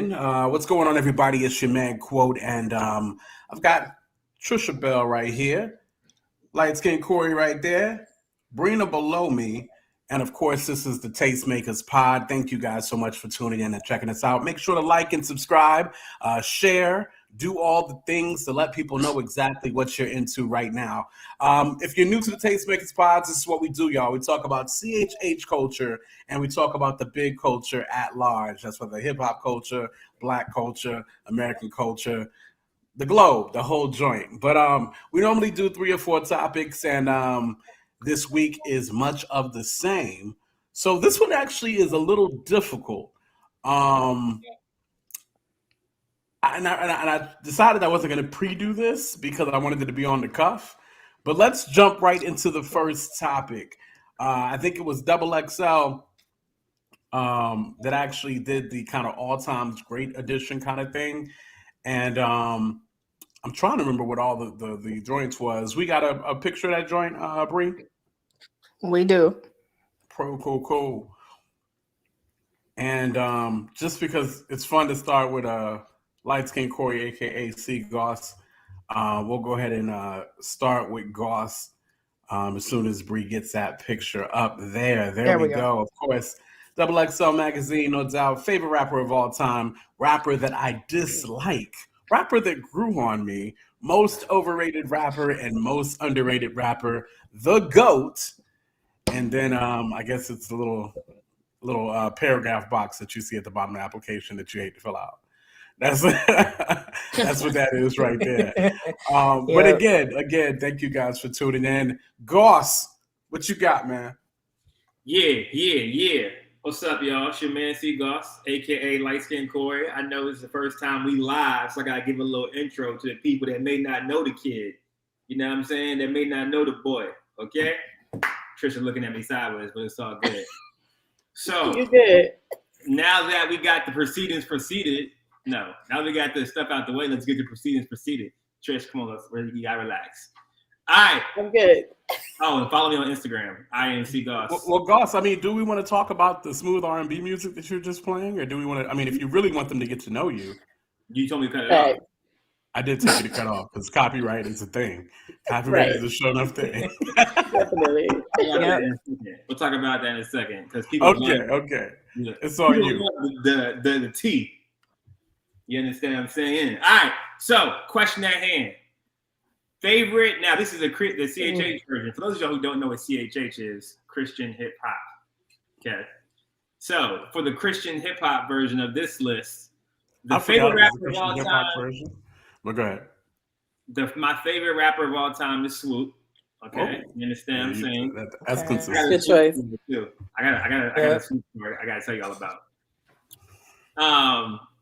What's going on, everybody? It's your man Quote, and I've got Trisha Bell right here, light skin Corey right there, Brina below me, and of course, this is the Tastemakers Pod. Thank you guys so much for tuning in and checking us out. Make sure to like and subscribe, share, do all the things to let people know exactly what you're into right now. If you're new to the Tastemakers Pods, this is what we do, y'all. We talk about CHH culture and we talk about the big culture at large. That's for the hip hop culture, black culture, American culture, the globe, the whole joint. But we normally do 3 or 4 topics, and this week is much of the same. So this one actually is a little difficult. I decided I wasn't going to pre-do this because I wanted it to be on the cuff. But let's jump right into the first topic. I think it was Double XL that actually did the kind of all-time great edition kind of thing. And I'm trying to remember what all the joints was. We got a picture of that joint, Bree? We do. Cool. And just because it's fun to start with Light Skin Corey, a.k.a. C. Goss, we'll go ahead and start with Goss as soon as Bree gets that picture up there. There we go. Of course, Double XL Magazine, no doubt. Favorite rapper of all time. Rapper that I dislike. Rapper that grew on me. Most overrated rapper and most underrated rapper. The GOAT. And then I guess it's a little paragraph box that you see at the bottom of the application that you hate to fill out. That's that's what that is right there. But again, thank you guys for tuning in. Goss, what you got, man? Yeah. What's up, y'all? It's your man C. Goss, aka Light Skin Corey. I know it's the first time we live, so I gotta give a little intro to the people that may not know the kid. You know what I'm saying? That may not know the boy. Okay? Trisha looking at me sideways, but it's all good. So you good. Now that we got the proceedings proceeded, now we got the stuff out the way, let's get the proceedings proceeded. Trish, come on, you gotta relax. All right. I'm good. Oh, and follow me on Instagram. I am C. Goss. Well, Goss, I mean, do we want to talk about the smooth R&B music that you're just playing, or do we want to? I mean, if you really want them to get to know you, you told me to cut it off. I did tell you to cut off because copyright is a thing. Copyright is a show enough thing. Definitely. We'll talk about that in a second because people. Okay. It's on you. The T. You understand what I'm saying? All right. So, question at hand. Favorite. Now, this is the CHH version. For those of y'all who don't know what CHH is, Christian hip hop. Okay. So, for the Christian hip hop version of this list, the favorite rapper of all time. Well, go ahead. My favorite rapper of all time is Swoop. Okay, you understand what I'm saying? That's consistent. Good choice. I got a Swoop story I got to tell you all about.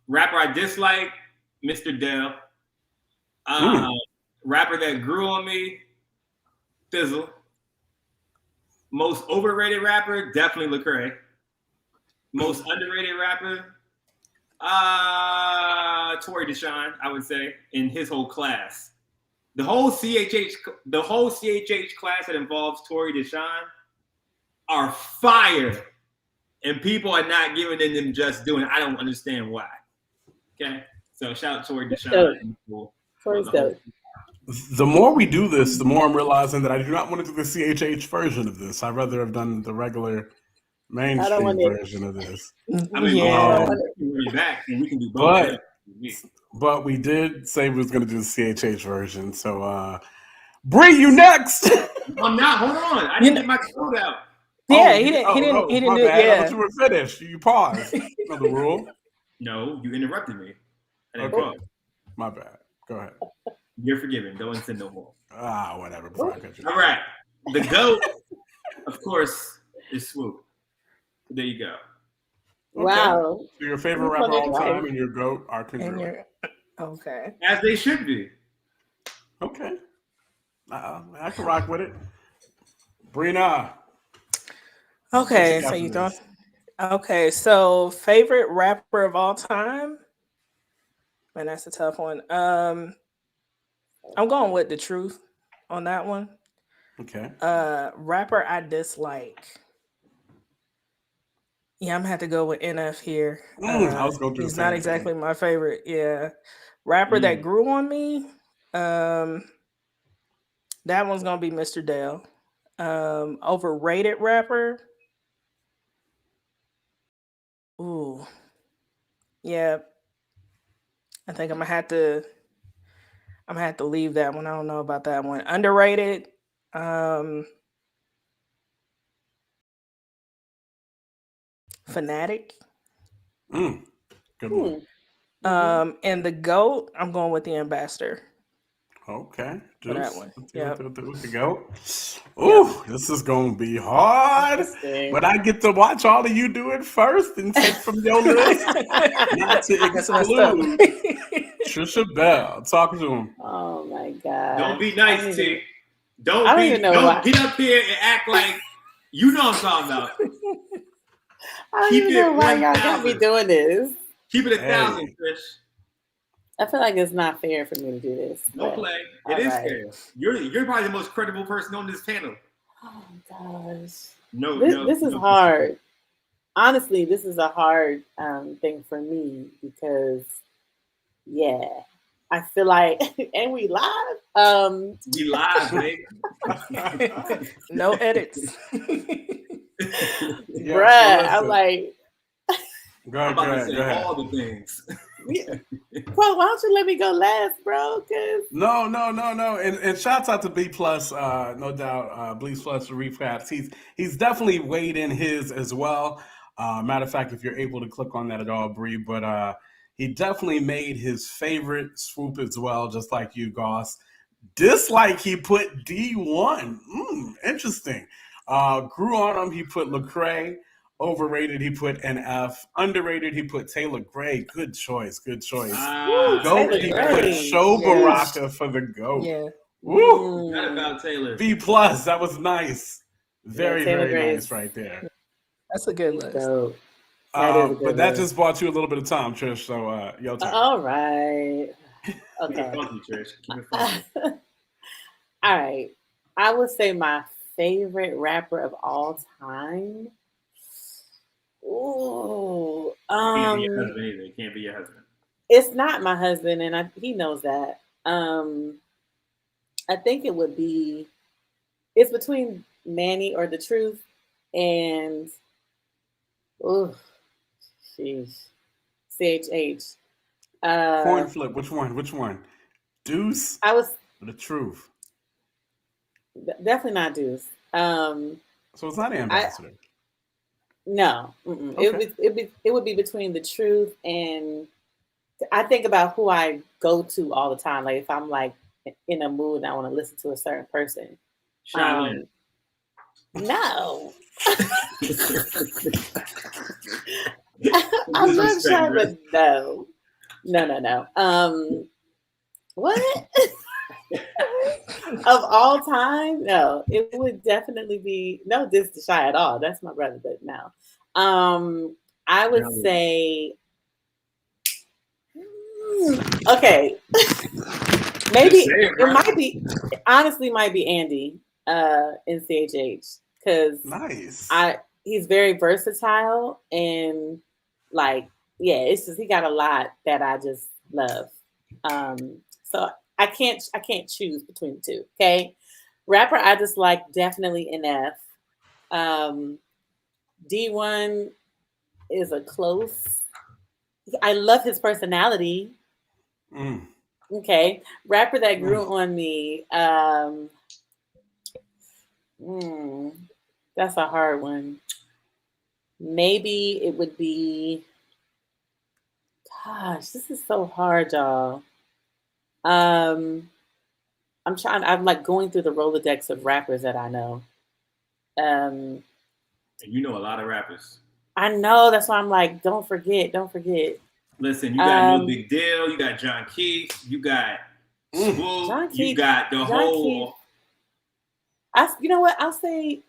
Rapper I dislike, Mr. Dell. Rapper that grew on me, Fizzle. Most overrated rapper, definitely Lecrae. Most underrated rapper, Tory Deshaun, I would say, in his whole class. The whole CHH class that involves Tory Deshaun are fire, and people are not giving them just doing it. I don't understand why. Okay, so shout out Tory Deshaun. Tory's dope. The more we do this, the more I'm realizing that I do not want to do the CHH version of this. I'd rather have done the regular mainstream version of this. I mean, back and we can do both. But we did say we was going to do the CHH version. So, Bree, you next. I'm not. Hold on. I didn't get my code out. Yeah, he didn't do it. Yeah, I thought you were finished. You paused. You know the rule. No, you interrupted me. Okay. My bad. Go ahead. You're forgiven. Don't say no more. Whatever. Before I cut you. All right. The GOAT, of course, is Swoop. There you go. Okay. Wow. So your favorite rapper all time and your GOAT are congruent. Okay. As they should be. Okay. I can rock with it. Brina. Okay, so you don't. Okay, so favorite rapper of all time? Man, that's a tough one. I'm going with The Truth on that one. Okay. Rapper I dislike. Yeah, I'm gonna have to go with NF here. I was going through He's the same not exactly thing. my favorite. Yeah, rapper that grew on me. That one's gonna be Mr. Dale. Overrated rapper. Ooh, yeah. I think I'm gonna have to leave that one. I don't know about that one. Underrated. Fanatic. Good one. And the GOAT, I'm going with the Ambassador. Okay, For that Juice. one. With Yep. the goat. Ooh, this is gonna be hard. But I get to watch all of you do it first and take from your list. Not to exclude Trisha Bell. Talk to him. Oh my god! Don't be nice, T. Don't get up here and act like you know what I'm talking about. I don't even know why y'all got me doing this. Keep it 1,000, Trish. I feel like it's not fair for me to do this. No play. It is fair. You're probably the most credible person on this panel. Oh gosh. This is hard. Honestly, this is a hard thing for me because I feel like and we live. We live, baby. No edits. Bruh, I'm like I'm about to say all the things. Well, why don't you let me go last, bro? Cause No. And shouts out to B Plus, no doubt. Bleach Plus for recaps. He's definitely weighed in his as well. Matter of fact, if you're able to click on that at all, Bree, but he definitely made his favorite swoop as well, just like you, Goss. Dislike, he put D1. Interesting. Grew on him, he put Lecrae. Overrated, he put NF. Underrated, he put Taylor Gray. Good choice. GOAT, he put Show Baraka for the GOAT. Yeah. Woo! Not about Taylor. B plus, that was nice. Very nice right there. That's a good list. But that just bought you a little bit of time, Trish. So your turn. All right. Okay. Keep it funky, Trish. Keep it funky. All right. I would say my favorite rapper of all time. Ooh. Can't be your husband either. It can't be your husband. It's not my husband, and he knows that. I think it would be. It's between Manny or the Truth, and CHH. Coin flip. Which one? Deuce. I was the Truth. Definitely not Deuce. So it's not Ambassador. No, okay. It would be between the Truth and I think about who I go to all the time. Like if I'm like in a mood and I want to listen to a certain person. Shaolin. No. I love Shaolin, but no. What? Of all time, no, it would definitely be no this to Shy at all. That's my brother, but no. I would say okay. Maybe it might be honestly might be Andy in CHH because nice. He's very versatile and like it's just he got a lot that I just love. So I can't choose between the two. Okay, rapper I just like definitely NF. D1 is a close. I love his personality. Okay, rapper that grew on me. That's a hard one. Maybe it would be. Gosh, this is so hard, y'all. I'm like going through the Rolodex of rappers that I know. And you know a lot of rappers. I know, that's why I'm like, don't forget. Listen, you got No Big Deal, you got John Keith, you got Swoop, you got the whole. You know what? I'll say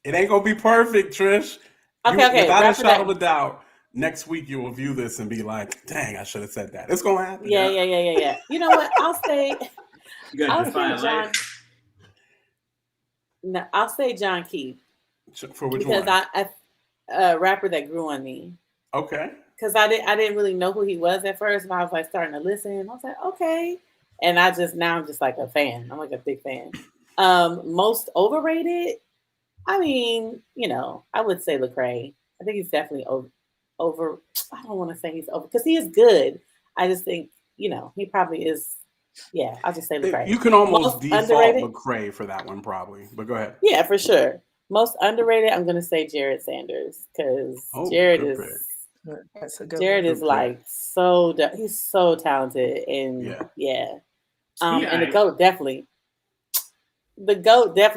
it ain't gonna be perfect, Trish. Okay. Without a shadow of a doubt. Next week you will view this and be like, "Dang, I should have said that." It's gonna happen. Yeah. You know what? I'll say. I'll say John. No, I'll say John Keith. For which one? Because rapper that grew on me. Okay. Because I didn't really know who he was at first, and I was like starting to listen. I was like, okay, and I'm just like a fan. I'm like a big fan. Most overrated. I mean, I would say Lecrae. I think he's definitely over. I don't want to say he's over because he is good. I just think he probably is. Yeah, I'll just say Lecrae. You can almost Most default underrated? Lecrae for that one, probably. But go ahead. Yeah, for sure. Most underrated, I'm gonna say Jared Sanders because Jared good is. pick. That's a good Jared one. is like he's so talented and and the GOAT definitely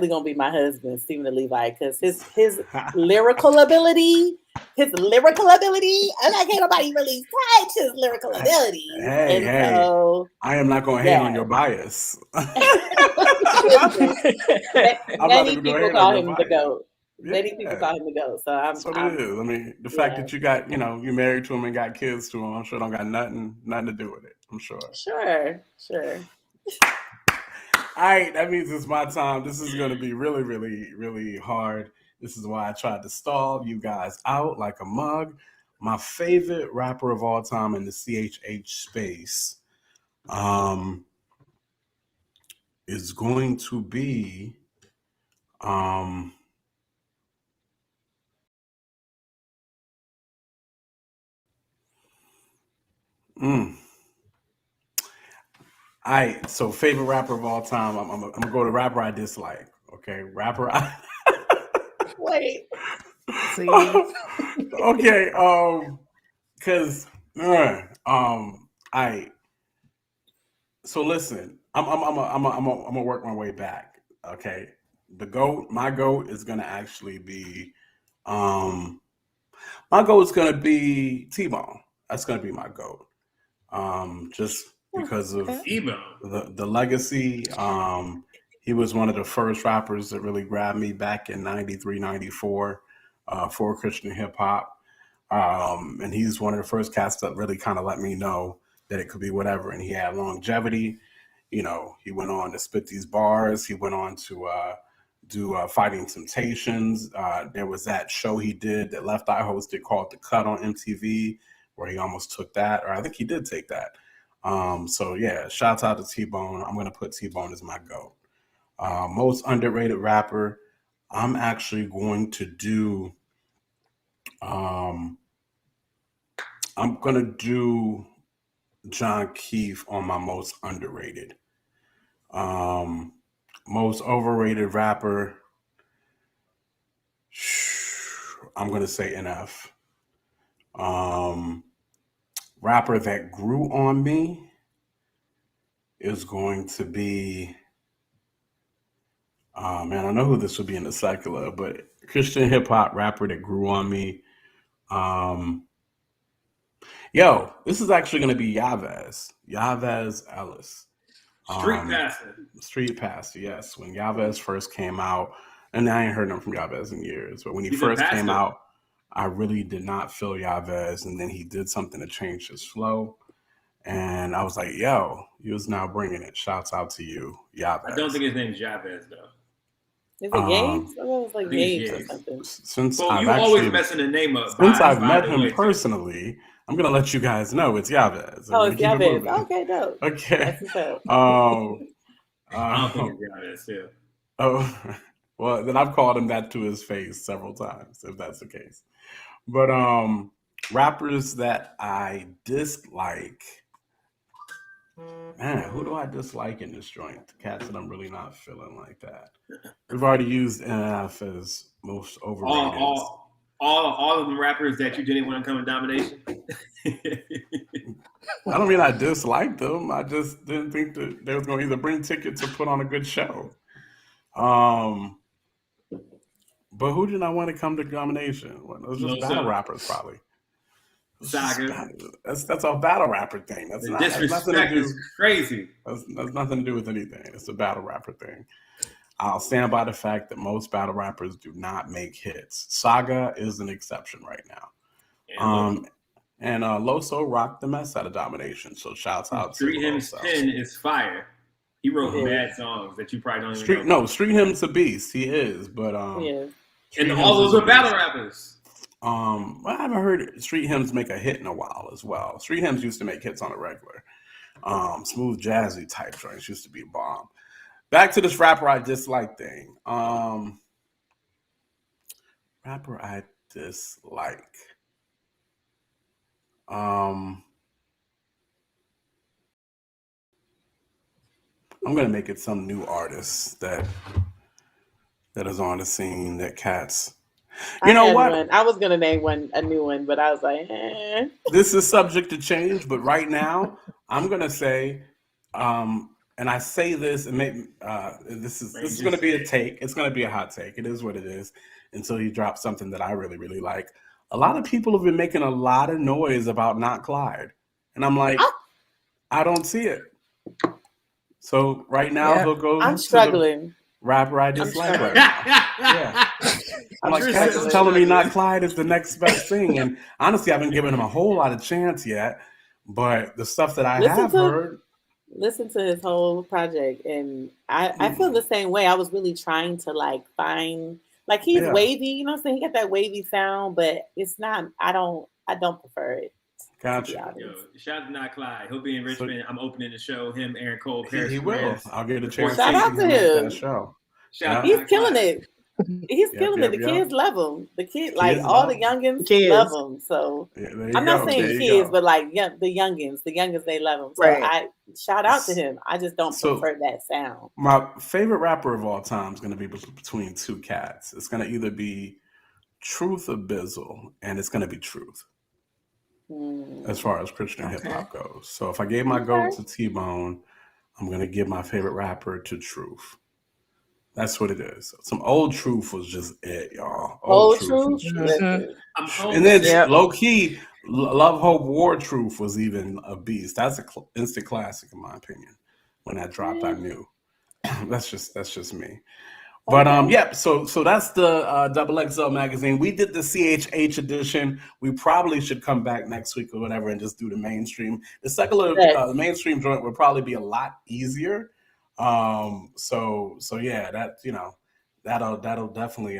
gonna be my husband, Stephen Levi, because his lyrical ability, I'm like, can't nobody really touch his lyrical ability. Hey, so, I am not gonna hate on your bias. Many people call him the GOAT. Yeah. Many people call him the GOAT. So that's what it is. I mean, the fact that you got, you married to him and got kids to him, I'm sure don't got nothing to do with it. I'm sure. Sure. All right, that means it's my time. This is going to be really, really, really hard. This is why I tried to stall you guys out like a mug. My favorite rapper of all time in the CHH space is going to be All right, so favorite rapper of all time. I'm gonna go to rapper I dislike. Okay, rapper I Wait. See? Okay, because so listen, I'm gonna work my way back. Okay, my GOAT is gonna actually be my GOAT is gonna be T-Bone. That's gonna be my GOAT. Just because of the legacy. He was one of the first rappers that really grabbed me back in 93, 94 for Christian hip hop. And he's one of the first cats that really kind of let me know that it could be whatever. And he had longevity. He went on to spit these bars. He went on to do Fighting Temptations. There was that show he did that Left Eye hosted called The Cut on MTV, where he almost took that, or I think he did take that. So yeah, shouts out to T-Bone. I'm gonna put T-Bone as my GOAT. Most underrated rapper, I'm actually going to do. I'm gonna do John Keefe on my most underrated. Most overrated rapper, I'm gonna say NF. Rapper that grew on me is going to be, man, I know who this would be in the secular, but Christian hip hop rapper that grew on me. This is actually going to be Yavez Ellis. Street Passer, yes. When Yavez first came out, and I ain't heard nothing from Yavez in years, but when he first came out, I really did not feel Yavez, and then he did something to change his flow. And I was like, yo, he was now bringing it. Shouts out to you, Yavez. I don't think his name's Yavez, though. Is it Yates? I thought it was like Yates or something. Always messing the name up. Since I've met him personally, I'm going to let you guys know it's Yavez. Oh, it's Yavez. Okay, dope. Okay. I don't think it's Yavez, too. Oh, well, then I've called him that to his face several times, if that's the case. But rappers that I dislike, man, who do I dislike in this joint? The cats that I'm really not feeling like that. We've already used NF as most overrated. All of the rappers that you didn't want to come in Domination? I don't mean I disliked them. I just didn't think that they was going to either bring tickets or put on a good show. But who did I want to come to Domination? Well, it was just battle rappers, probably. Saga. That's a battle rapper thing. That's not disrespect is crazy. That's nothing to do with anything. It's a battle rapper thing. I'll stand by the fact that most battle rappers do not make hits. Saga is an exception right now. And Loso rocked the mess out of Domination. So shouts out to Hymns Loso. Pen is fire. He wrote bad songs that you probably don't even know. No, Street Hymns a beast. He is, but and all those are battle rappers. Well, I haven't heard Street Hymns make a hit in a while as well. Street Hymns used to make hits on a regular. Smooth jazzy type joints used to be a bomb. Back to this rapper I dislike thing. Rapper I dislike. I'm gonna make it some new artist that is on the scene that cats. You know what? I was gonna name a new one, but I was like, eh. This is subject to change, but right now I'm gonna say, and I say this, and this is gonna be a take. It's gonna be a hot take. It is what it is. Until he drops something that I really, really like. A lot of people have been making a lot of noise about Not Clyde, and I'm like, I don't see it. So right now he'll go. I'm struggling. Rapper I dislike right now. Yeah. I'm like, Cats is telling me Not Clyde is the next best thing. And honestly, I haven't given him a whole lot of chance yet. But the stuff that I have heard. Listen to his whole project. And I feel the same way. I was really trying to find, he's wavy, you know what I'm saying? He got that wavy sound, but it's not, I don't prefer it. Gotcha. Yo, shout out to Not Clyde. He'll be in Richmond. I'm opening the show. Him, Aaron Cole, Paris. He will. I'll get a chance. Shout out to him. That show. He's killing it. He's killing it. The kids love him. The kids, all the youngins love him. So I'm not saying kids, but the youngins, they love him. So I shout out to him. I just don't prefer that sound. My favorite rapper of all time is going to be between two cats. It's going to either be Truth or Bizzle, and it's going to be Truth. As far as Christian hip hop goes. So if I gave my goat to T-Bone, I'm going to give my favorite rapper to Truth. That's what it is. Some old Truth was just it, y'all. Old Truth. And then low key, Love, Hope, War Truth was even a beast. That's an instant classic in my opinion. When that dropped, I knew. That's just me. But so that's the Double XL magazine. We did the CHH edition. We probably should come back next week or whatever and just do the mainstream. The secular mainstream joint would probably be a lot easier. So yeah, that'll definitely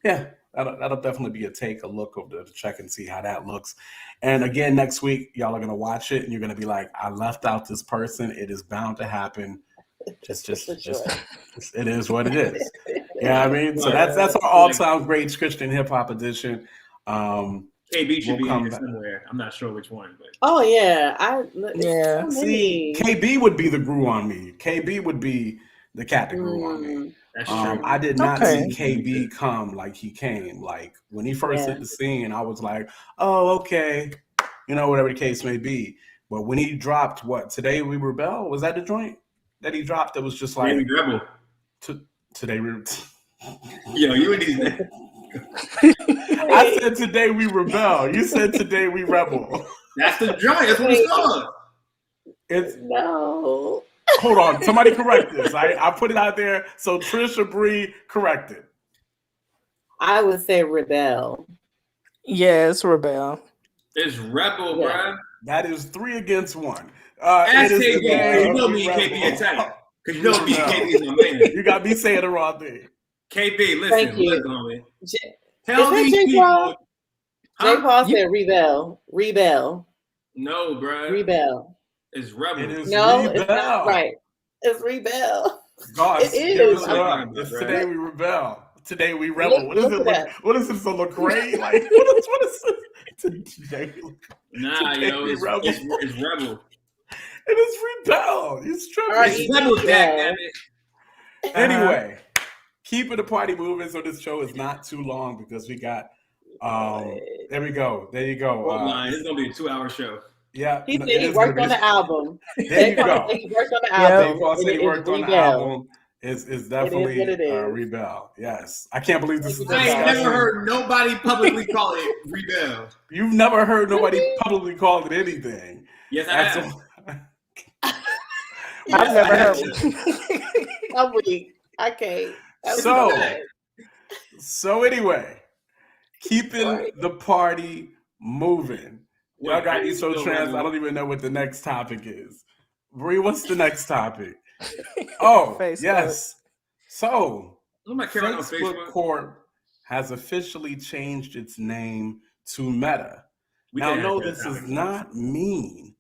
that'll definitely be a look over to check and see how that looks. And again, next week y'all are gonna watch it and you're gonna be like, I left out this person. It is bound to happen. Just it is what it is. Yeah, I mean, so that's our all-time great Christian hip hop edition. KB should be in here somewhere. I'm not sure which one, but See, KB would be the grew on me. KB would be the cat that grew on me. That's true. I did not see KB come like he came. Like when he first hit the scene, I was like, oh, okay, whatever the case may be. But when he dropped Today We Rebel, was that the joint that he dropped? That was just like Rebel. Today we. Yo, you and these. I said Today We Rebel. You said Today We Rebel. That's the joint. That's what it's called. No. Hold on. Somebody correct this. I put it out there. So Trisha Bree corrected. I would say Rebel. Yeah, it's Rebel. It's Rebel, bro. That is 3 against 1. Ask KB. You know me and KB are tight. Because you know me and KB is my man. You got me saying the wrong thing. KB, listen, homie. Tell these people. J. Paul said Rebel. Rebel. No, bro. Rebel. It's Rebel. It is no, Rebel. It's not right. It's Rebel. God, it is. It's Today We Rebel. Today We Rebel. What is it? What is this? A LeGray? Like what is it? Today it's Rebel. It's Rebel. It is Rebel. It's tripping. It's Rebel, damn it. Anyway, keeping the party moving so this show is not too long because we got there we go. There you go. This is gonna be a 2-hour show. Yeah. He said he worked on the album. There you go. He worked on the album. Paul said he worked on the album. Is definitely Rebel. Yes. I can't believe this is I ain't never heard nobody publicly call it Rebel. You've never heard nobody publicly call it anything. Yes, I have. I've never heard it. I'm weak. I can't. So anyway, keeping the party moving. Y'all got me so trans. I don't even know what the next topic is. Bree, what's the next topic? Oh, Facebook. Yes. So, Facebook Corp has officially changed its name to Meta. We Now, could have no, that this does conversation. not mean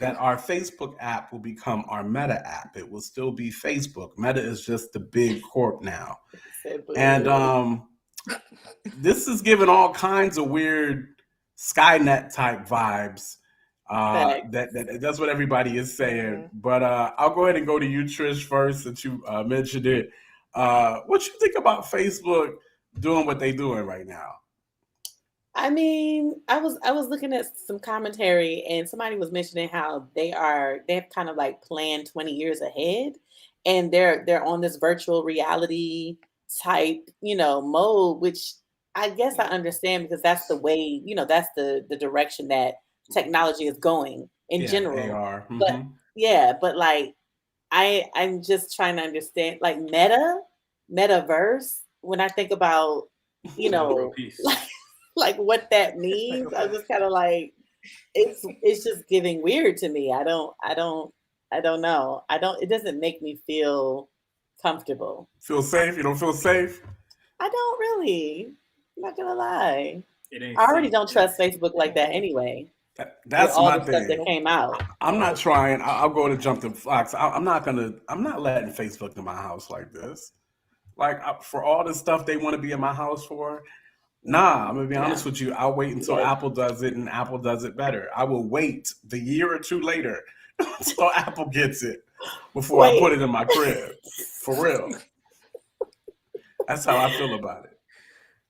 that our Facebook app will become our Meta app. It will still be Facebook. Meta is just the big corp now. And this is giving all kinds of weird Skynet type vibes. That's what everybody is saying. But I'll go ahead and go to you, Trish, first, since you mentioned it. What you think about Facebook doing what they're doing right now? I mean, I was looking at some commentary, and somebody was mentioning how they've kind of like planned 20 years ahead, and they're on this virtual reality type, mode, which I guess I understand, because that's the way, that's the direction that technology is going in general. AR. Mm-hmm. But but like I'm just trying to understand, like metaverse, when I think about, like what that means. I'm just kind of like, it's just giving weird to me. I don't know. It doesn't make me feel comfortable. Feel safe? You don't feel safe? I don't really. I'm not gonna lie. I already don't trust Facebook like that anyway. That's all my the stuff thing. that came out. I'm not trying. I'll go to jump to Fox. I'm not letting Facebook in my house like this. Like for all the stuff they want to be in my house for. Nah, I'm gonna be honest with you. I'll wait until Apple does it, and Apple does it better. I will wait the year or two later until Apple gets it before I put it in my crib. For real. That's how I feel about it.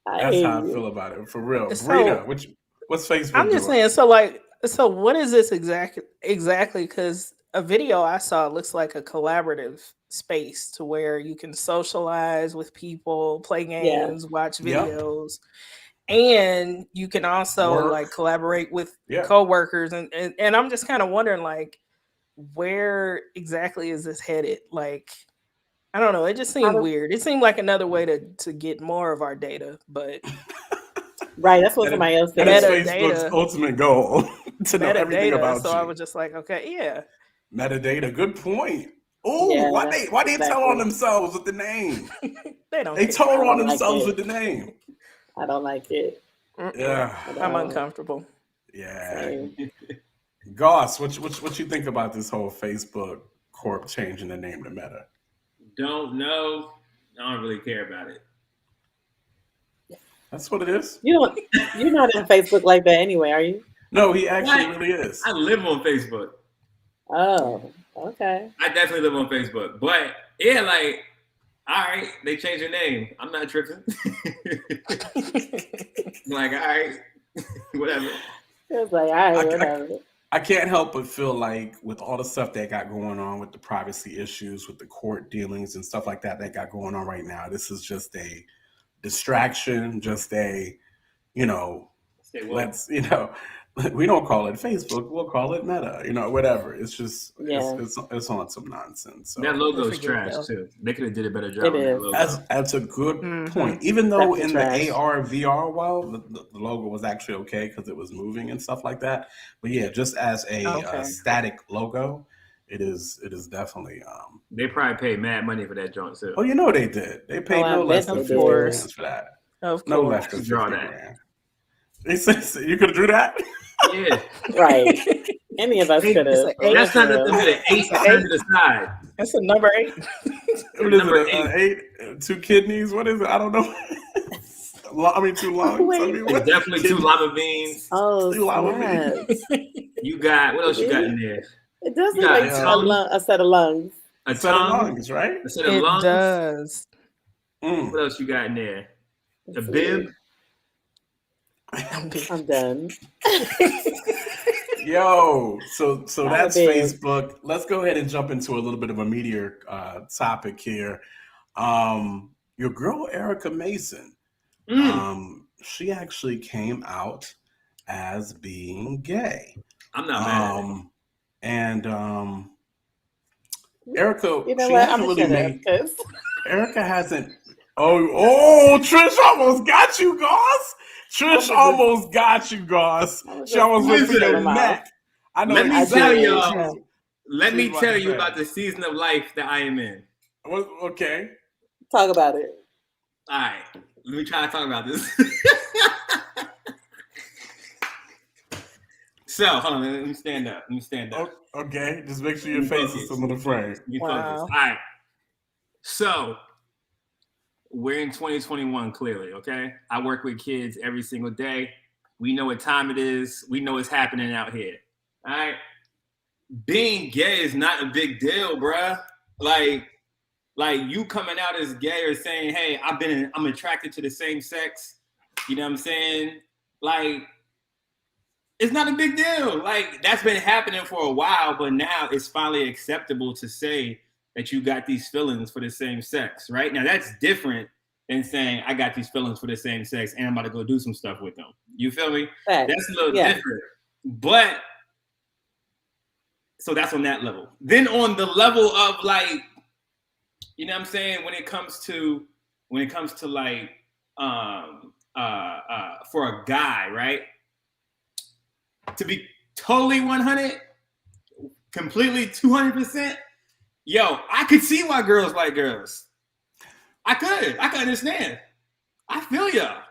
That's how I feel about it. For real. Brita, what's Facebook I'm just doing? saying, so what is this exactly? Because a video I saw looks like a collaborative space to where you can socialize with people, play games, watch videos, and you can also like collaborate with coworkers. And I'm just kind of wondering, like, where exactly is this headed? Like, I don't know. It just seemed weird. It seemed like another way to get more of our data, but right. That's what somebody else said. That's Facebook's ultimate goal to know everything about so you. I was just like, okay, metadata. Good point. Oh, why they tell on themselves with the name? They told on themselves with the name. I don't like it. Yeah, I'm uncomfortable. Yeah. Goss, what you think about this whole Facebook corp changing the name to Meta? Don't know. I don't really care about it. That's what it is. You're not on Facebook like that anyway, are you? No, he actually really is. I live on Facebook. Oh, okay. I definitely live on Facebook. But yeah, like, all right, they changed their name. I'm not tripping. Like, all right, whatever. It's like, all right, whatever. I can't help but feel like with all the stuff they got going on with the privacy issues, with the court dealings and stuff like that they got going on right now, this is just a distraction, just a, let's, we don't call it Facebook, we'll call it Meta, whatever. It's just, it's on some nonsense. So. That logo's trash too. They could have did a better job. That's a good point. Even though in the AR, VR world, the logo was actually okay because it was moving and stuff like that. But yeah, just as a static logo, it is definitely. They probably paid mad money for that joint too. Oh, they did. They paid no less than $50 for that. No less than $50. You could have drew that. Yeah, right. Any of us could have. That's not nothing but an 8 to the side. That's a number 8. Number 8. 2 kidneys. What is it? I don't know. 2 lungs. It's definitely 2 lima beans. Oh, 2 lima beans. You got what else? You got in there? It does look like a set of lungs. A set of lungs, right? A set of lungs. It does. What else you got in there? The bib. I'm done. Yo, so that's Facebook. Let's go ahead and jump into a little bit of a meatier topic here. Your girl Erica Mason, she actually came out as being gay. I'm not mad. And Erica, Erica hasn't. Oh, Trish almost got you, Goss. Trish almost got you, Goss. She almost went for your neck. I know. Let me tell y'all. Let me tell you about the season of life that I am in. Okay. Talk about it. All right. Let me try to talk about this. So, hold on. Let me stand up. Okay, just make sure your face is still in the frame. Wow. All right. So, we're in 2021, clearly, okay? I work with kids every single day. We know what time it is. We know what's happening out here. All right? Being gay is not a big deal, bruh. Like you coming out as gay or saying, hey, I'm attracted to the same sex. You know what I'm saying? Like, it's not a big deal. Like, that's been happening for a while, but now it's finally acceptable to say that you got these feelings for the same sex, right? Now, that's different than saying I got these feelings for the same sex and I'm about to go do some stuff with them. You feel me? Right. That's a little different. But, so that's on that level. Then on the level of like, you know what I'm saying? When it comes to like, for a guy, right? To be totally 100, completely 200%, yo, I could see why girls like girls. I could understand. I feel y'all.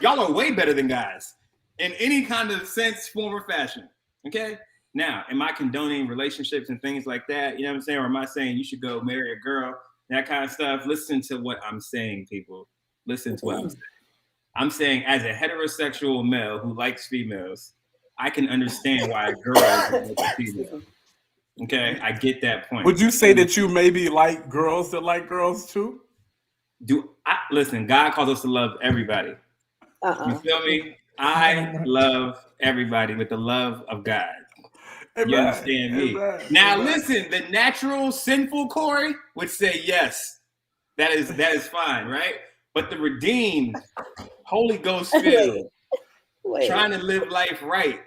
Y'all are way better than guys in any kind of sense, form, or fashion. Okay? Now, am I condoning relationships and things like that? You know what I'm saying? Or am I saying you should go marry a girl? That kind of stuff. Listen to what I'm saying, people. Listen to what I'm saying. I'm saying as a heterosexual male who likes females, I can understand why a girl is like a female. Okay, I get that point. Would you say that you maybe like girls that like girls too? Listen, God calls us to love everybody. You feel me? I love everybody with the love of God. You understand me? Now listen, the natural sinful Corey would say yes. That is fine, right? But the redeemed, Holy Ghost filled, trying to live life right,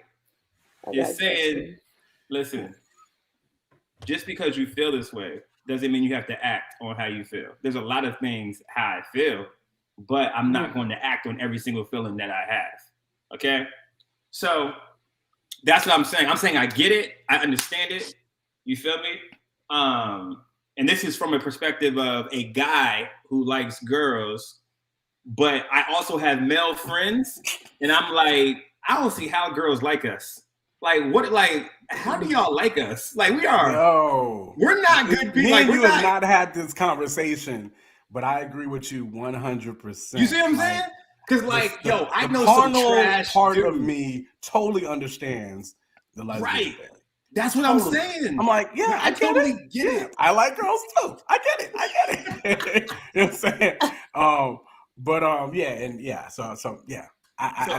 is saying, listen, just because you feel this way doesn't mean you have to act on how you feel. There's a lot of things how I feel, but I'm not going to act on every single feeling that I have. Okay? So that's what I'm saying. I'm saying I get it. I understand it. You feel me? And this is from a perspective of a guy who likes girls, but I also have male friends, and I'm like, I don't see how girls like us. Like, what? Like, how do y'all like us? Like, we're not good people. Like, you have not had this conversation, but I agree with you 100%. You see what I'm saying? Because, like, I know some trash part dudes. of me totally understands the lesbian thing. That's what I'm saying. I'm like, yeah, I totally get it. I like girls too. I get it. You know what I'm saying? So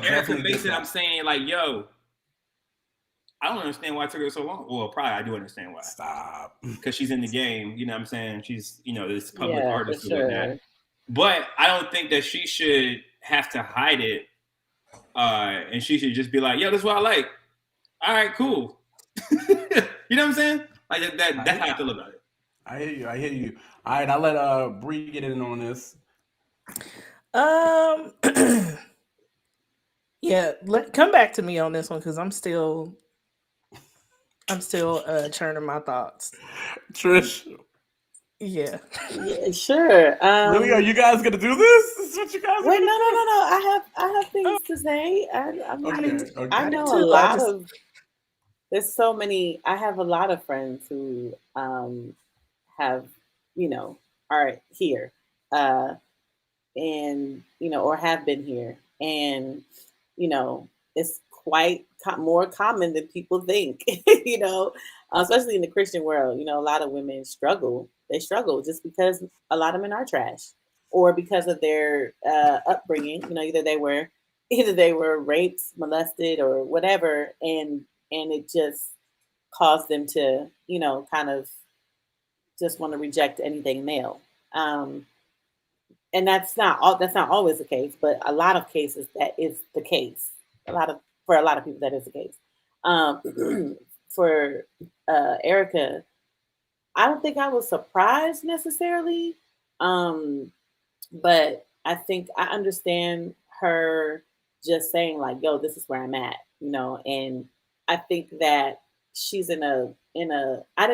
Erica Mason, I'm saying, like, yo, I don't understand why it took her so long. Well, probably I do understand why. Stop. Because she's in the game, you know what I'm saying? She's, this public artist or whatnot. But I don't think that she should have to hide it. And she should just be like, yo, this is what I like. All right, cool. You know what I'm saying? Like that's how I feel about it. I hear you. All right, I'll let Bree get in on this. Yeah, come back to me on this one because I'm still churning my thoughts. Trish. Yeah, sure. Really, are you guys gonna do this? This is what you guys? Wait, no. I have things to say. I know a lot of. There's so many. I have a lot of friends who have, are here, and or have been here, and it's quite more common than people think. Especially in the Christian world. A lot of women struggle. They struggle just because a lot of men are trash, or because of their upbringing. Either they were raped, molested, or whatever, and it just caused them to, kind of just want to reject anything male. And that's not always the case, but a lot of cases that is the case. For a lot of people that is the case. For Erica, I don't think I was surprised necessarily, but I think I understand her just saying like, "Yo, this is where I'm at," and I think that she's in a. I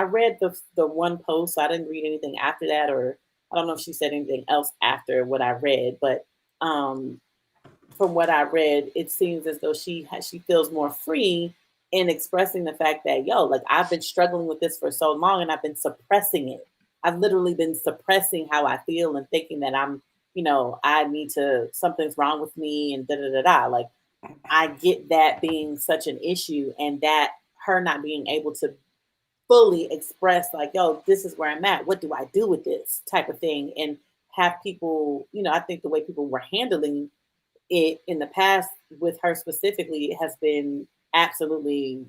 read the one post, so I didn't read anything after that, or I don't know if she said anything else after what I read, but from what I read, it seems as though she feels more free in expressing the fact that, yo, like I've been struggling with this for so long and I've been suppressing it. I've literally been suppressing how I feel and thinking that I'm, I need to, something's wrong with me and da da da da. Like I get that being such an issue, and that her not being able to fully express like, yo, this is where I'm at. What do I do with this type of thing? And have people, I think the way people were handling it in the past with her specifically has been absolutely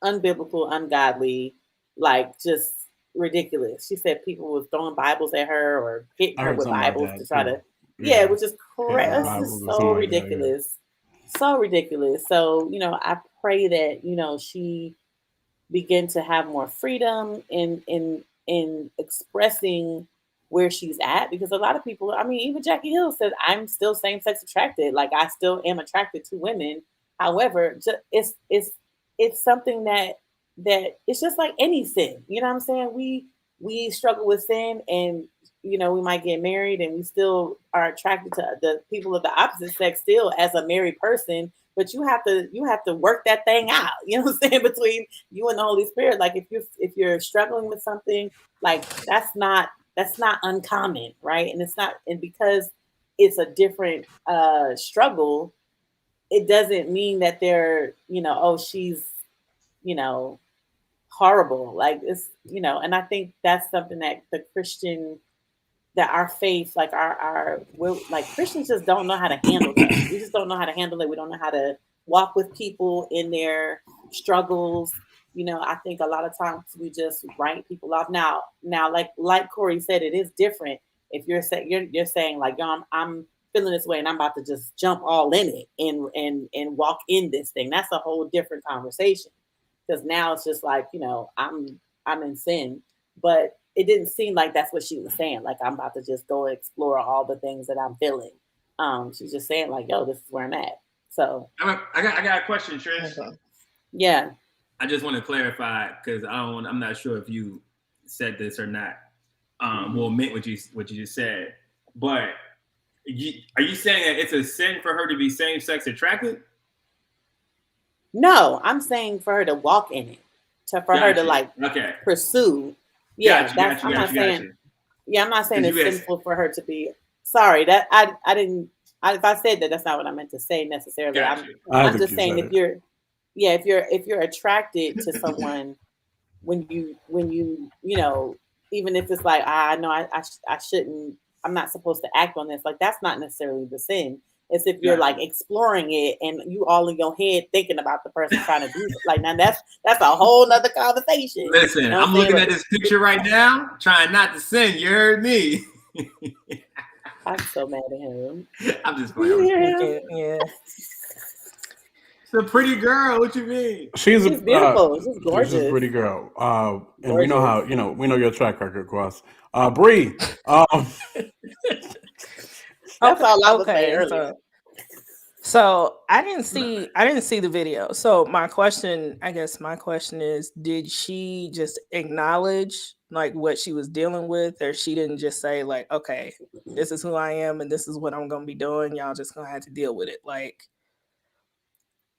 unbiblical, ungodly, like just ridiculous. She said people was throwing Bibles at her or hitting her with Bibles to try to, which is correct. This is so ridiculous. So ridiculous. So, I pray that, she begin to have more freedom in expressing where she's at, because a lot of people, I mean, even Jackie Hill said, I'm still same-sex attracted. Like I still am attracted to women. However, it's something that it's just like any sin. You know what I'm saying? We struggle with sin, and we might get married and we still are attracted to the people of the opposite sex still as a married person. But you have to work that thing out. You know what I'm saying? Between you and the Holy Spirit. Like if you're struggling with something, like that's not uncommon, right? And it's not, and because it's a different struggle, it doesn't mean that they're, oh, she's, horrible. Like it's, and I think that's something that the Christian, that our faith, like we're like Christians just don't know how to handle that. We just don't know how to handle it. We don't know how to walk with people in their struggles. I think a lot of times we just write people off. Now, like Corey said, it is different. If you're saying like, yo, I'm feeling this way and I'm about to just jump all in it and walk in this thing. That's a whole different conversation, because now it's just like, I'm in sin, but it didn't seem like that's what she was saying. Like, I'm about to just go explore all the things that I'm feeling. She's just saying like, yo, this is where I'm at. So I got a question, Trish. Okay. Yeah. I just want to clarify, because I'm not sure if you said this or not. Well, meant what you just said, but are you saying that it's a sin for her to be same-sex attracted? No, I'm saying for her to walk in it, for her to like pursue. Yeah, I'm not saying. Yeah, I'm not saying it's sinful for her to be. Sorry, that I didn't. If I said that, that's not what I meant to say necessarily. I'm just saying if you're attracted to someone, when you even if it's like I know I shouldn't, I'm not supposed to act on this, like that's not necessarily the sin. It's if you're like exploring it and you all in your head thinking about the person trying to do it. Like now that's a whole nother conversation. Listen, I'm looking at this picture right now, trying not to sin. You heard me. I'm so mad at him. I'm just playing. Yeah. It's a pretty girl. What you mean? She's beautiful. She's gorgeous. She's a pretty girl. And we know how, we know your track record, Cross. Bree. That's all I was saying earlier. So I didn't see the video. So my question is, did she just acknowledge like what she was dealing with, or she didn't just say like, okay, this is who I am and this is what I'm gonna be doing, y'all just gonna have to deal with it? Like,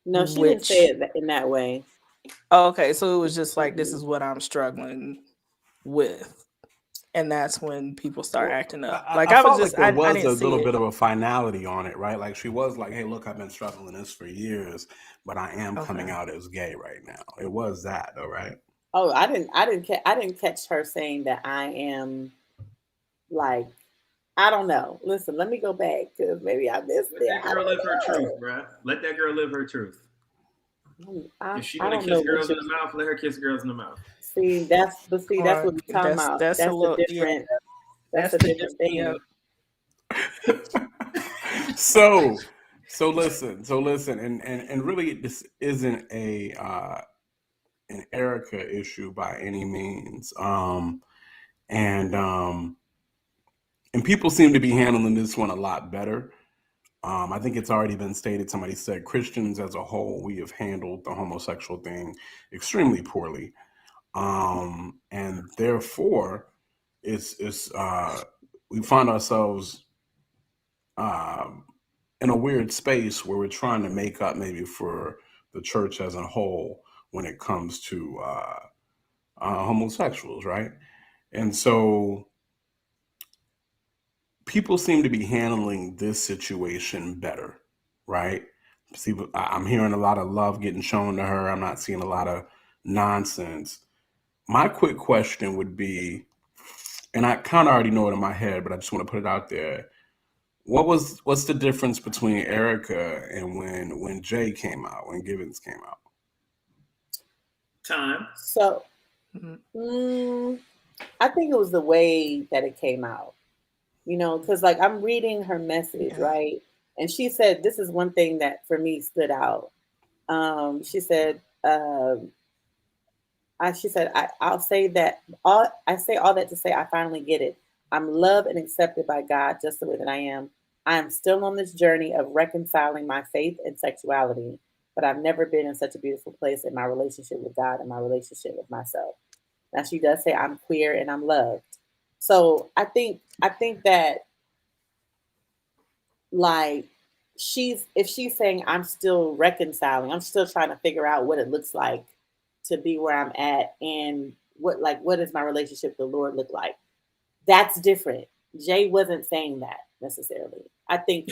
no, she didn't say it in that way. Okay, so it was just like, this is what I'm struggling with. And that's when people start acting up. Like I was just, there was a little bit of a finality on it, right? Like she was like, "Hey, look, I've been struggling this for years, but I am coming out as gay right now." It was that, though, right? Oh, I didn't catch her saying that I am like, I don't know. Listen, let me go back because maybe I missed it. Let that girl live her truth, bro. Let that girl live her truth. If she want to kiss girls in the mouth, let her kiss girls in the mouth. See, that's what we're talking about. That's a different. That's a different thing. So listen, and really, this isn't an Erica issue by any means. And people seem to be handling this one a lot better. I think it's already been stated. Somebody said Christians as a whole, we have handled the homosexual thing extremely poorly. And therefore, it's we find ourselves in a weird space where we're trying to make up maybe for the church as a whole when it comes to homosexuals, right? And so people seem to be handling this situation better, right? See, I'm hearing a lot of love getting shown to her. I'm not seeing a lot of nonsense. My quick question would be, and I kind of already know it in my head, but I just want to put it out there. What's the difference between Erica and when Jay came out, when Givens came out? Time. So, I think it was the way that it came out, because like I'm reading her message, right? And she said, this is one thing that for me stood out. She said, I'll say that I say all that to say I finally get it. I'm loved and accepted by God just the way that I am. I am still on this journey of reconciling my faith and sexuality, but I've never been in such a beautiful place in my relationship with God and my relationship with myself. Now she does say I'm queer and I'm loved. So I think that like if she's saying I'm still reconciling, I'm still trying to figure out what it looks like to be where I'm at and what does my relationship with the Lord look like? That's different. Jay wasn't saying that necessarily. I think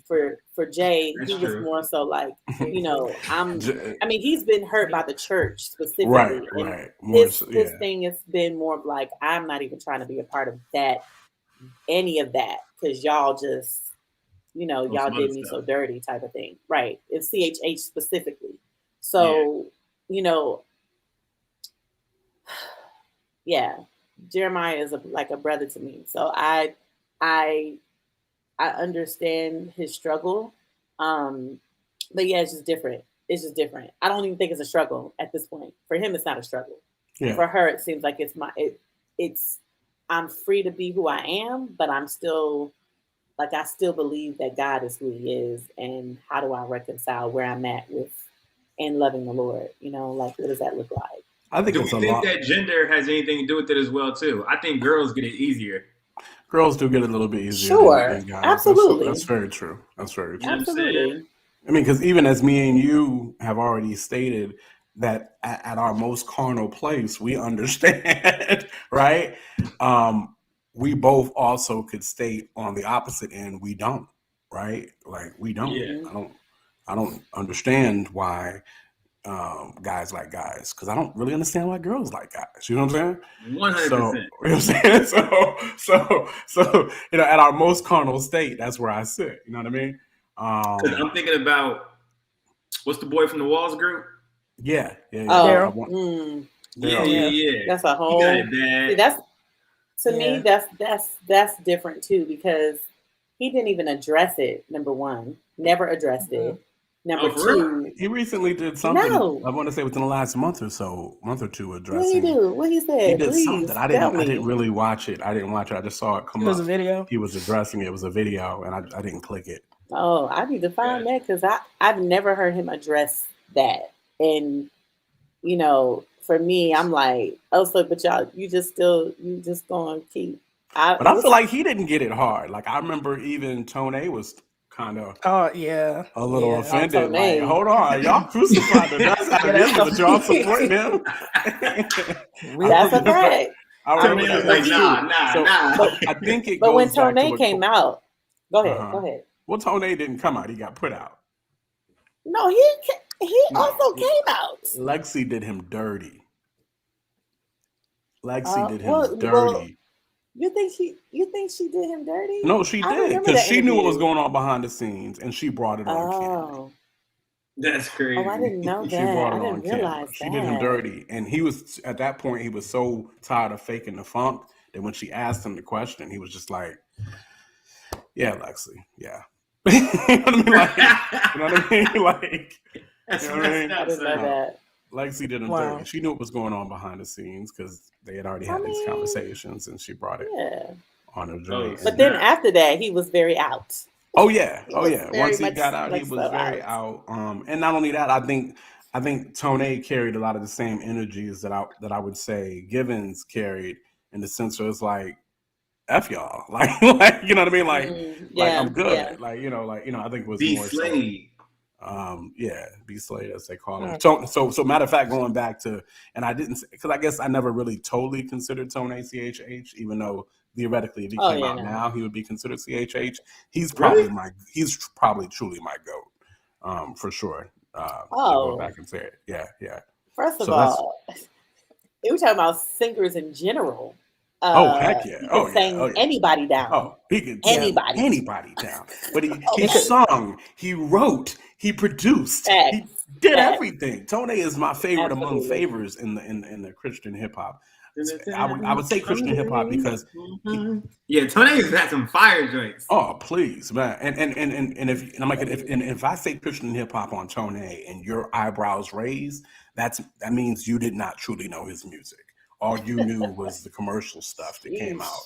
for Jay, he was more so like, he's been hurt by the church specifically. Right. His thing has been more of like, I'm not even trying to be a part of that, any of that, because y'all just, y'all did me so dirty type of thing. Right. It's CHH specifically. So, Jeremiah is like a brother to me. So I understand his struggle. But yeah, it's just different. I don't even think it's a struggle at this point. For him, it's not a struggle. Yeah. For her, it seems like it's I'm free to be who I am, but I'm still like, I still believe that God is who he is. And how do I reconcile where I'm at with and loving the Lord? Like, what does that look like? I think do we think that gender has anything to do with it as well too? I think girls get it easier. Girls do get it a little bit easier. Sure, than guys. absolutely. That's very true. That's very true. Absolutely. I mean, because even as me and you have already stated that at our most carnal place, we understand, right? We both also could state on the opposite end, we don't, right? Like we don't. Yeah. I don't understand why guys like guys, because I don't really understand why girls like guys. You know what I'm saying? 100%. So, you know what I'm saying? So at our most carnal state, that's where I sit. You know what I mean? Because I'm thinking about what's the boy from the Walls group? Yeah. Yeah. That's a whole. See, that's to me. That's different too, because he didn't even address it. Number one, never addressed it. Number two, he recently did something. I want to say within the last month or two, addressing. What did he do? What he said? He did something. I didn't really watch it. I just saw it come up. It was a video. He was addressing it. It was a video, and I didn't click it. Oh, I need to find that, because I've never heard him address that. And for me, I'm like, but y'all, you just gonna keep. But I feel like he didn't get it hard. Like I remember even Tone was kind of a little offended. Like, hold on, y'all crucified him. That's how it is, but y'all supporting him. That's a fact. I remember was like, nah. But I think it. But when Tone came out, go ahead. Well, Tone didn't come out. He got put out. No, he also came out. Lexi did him dirty. Dirty. You think she did him dirty? No, she did, because she knew what was going on behind the scenes, and she brought it on camera. That's crazy. Oh, I didn't know that. She brought it I on didn't camera. realize She did him dirty, and he was at that point. He was so tired of faking the funk that when she asked him the question, he was just like, "Yeah, Lexi, yeah." You know what I mean? Like, that's you know what I mean? I didn't know that. Lexi did him dirty. She knew what was going on behind the scenes because they had already had these conversations, and she brought it on her journey. But then after that, he was very out. Oh yeah. Once he got out, he was very out. And not only that, I think Tone carried a lot of the same energies that I would say Givens carried, in the sense where it's like F y'all. Like you know what I mean? Like I'm good. Yeah. Like I think it was Be more Slade. be Slade as they call him. So matter of fact, going back to, and I didn't, because I guess I never really totally considered Tone CHH, even though theoretically if he came out now he would be considered CHH. He's probably truly my GOAT, for sure. To go back and say it. Yeah. First of all, we're talking about singers in general. Heck yeah! He could sing anybody down. He could anybody down. But he sung, he wrote, he produced, he did everything. Tone is my favorite among favors in the Christian hip hop. I would say Christian hip hop because Tone has had some fire joints. Oh please, man! And if I say Christian hip hop on Tone and your eyebrows raised, that means you did not truly know his music. All you knew was the commercial stuff that came out.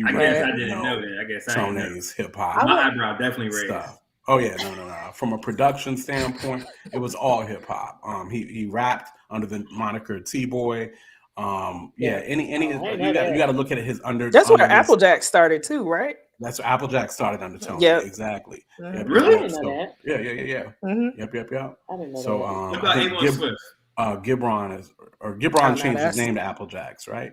I guess I didn't know that. I guess Tone's hip hop. My eyebrow definitely raised. Stuff. Oh yeah, no. From a production standpoint, it was all hip hop. He rapped under the moniker T-Boy. You got to look at his under. That's where Applejack started too, right? That's where Applejack started under Tone. Yep. Exactly. Mm-hmm. Really? I didn't know that. Yeah. Mm-hmm. Yep. I didn't know so, that. What about A1 Swift? Gibran changed his name to Applejacks, right?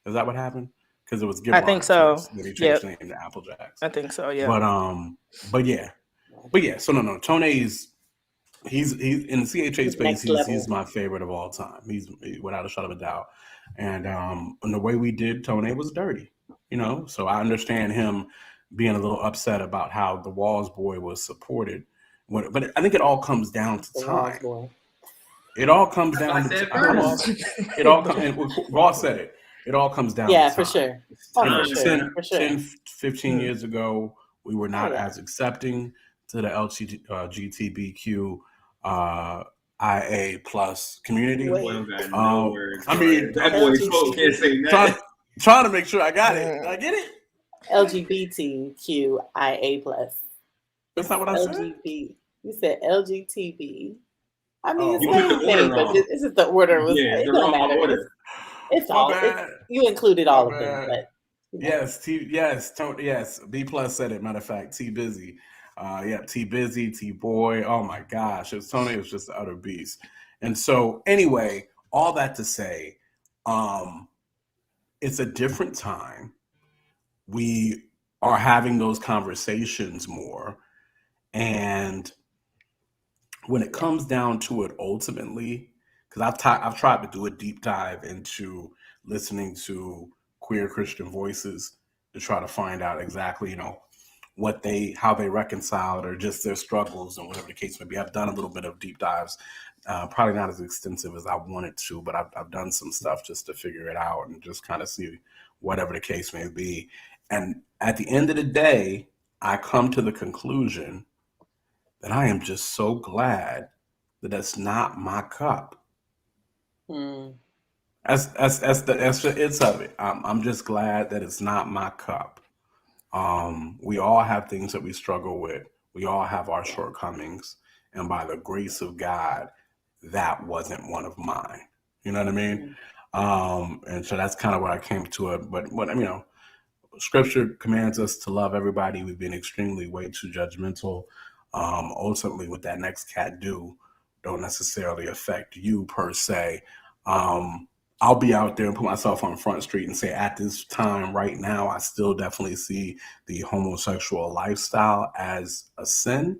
Is that what happened? Because it was Gibran. I think so. That he changed his name to Applejacks. I think so. Yeah. But yeah. So no. Tone's he's in the CHH space. He's my favorite of all time. He's without a shadow of a doubt. And the way we did Tone was dirty, So I understand him being a little upset about how the Walls Boy was supported. But I think it all comes down to time. It all comes down to Ross said it. It all comes down to time. For sure. 10, 15 years ago, we were not as accepting to the LGBTQ IA plus community. I mean, that boy can't say that. Trying to make sure I got it. Did I get it? LGBTQIA plus. That's not what I said. You said LGTB. I mean, you it's the same thing, but this is the order. It don't matter. Order. It's all. You included all of them, but yes, B plus said it. Matter of fact, T Busy, T Busy, T Boy. Oh my gosh, Tony is just the utter beast. And so, anyway, all that to say, it's a different time. We are having those conversations more, and when it comes down to it, ultimately, because I've tried to do a deep dive into listening to queer Christian voices to try to find out exactly, how they reconciled or just their struggles and whatever the case may be. I've done a little bit of deep dives, probably not as extensive as I wanted to, but I've done some stuff just to figure it out and just kind of see whatever the case may be. And at the end of the day, I come to the conclusion that I am just so glad that that's not my cup. That's the it's of it. I'm just glad that it's not my cup. We all have things that we struggle with. We all have our shortcomings, and by the grace of God, that wasn't one of mine. You know what I mean? And so that's kind of what I came to it. But Scripture commands us to love everybody. We've been extremely way too judgmental. Ultimately, what that next cat don't necessarily affect you per se. I'll be out there and put myself on Front Street and say at this time right now, I still definitely see the homosexual lifestyle as a sin.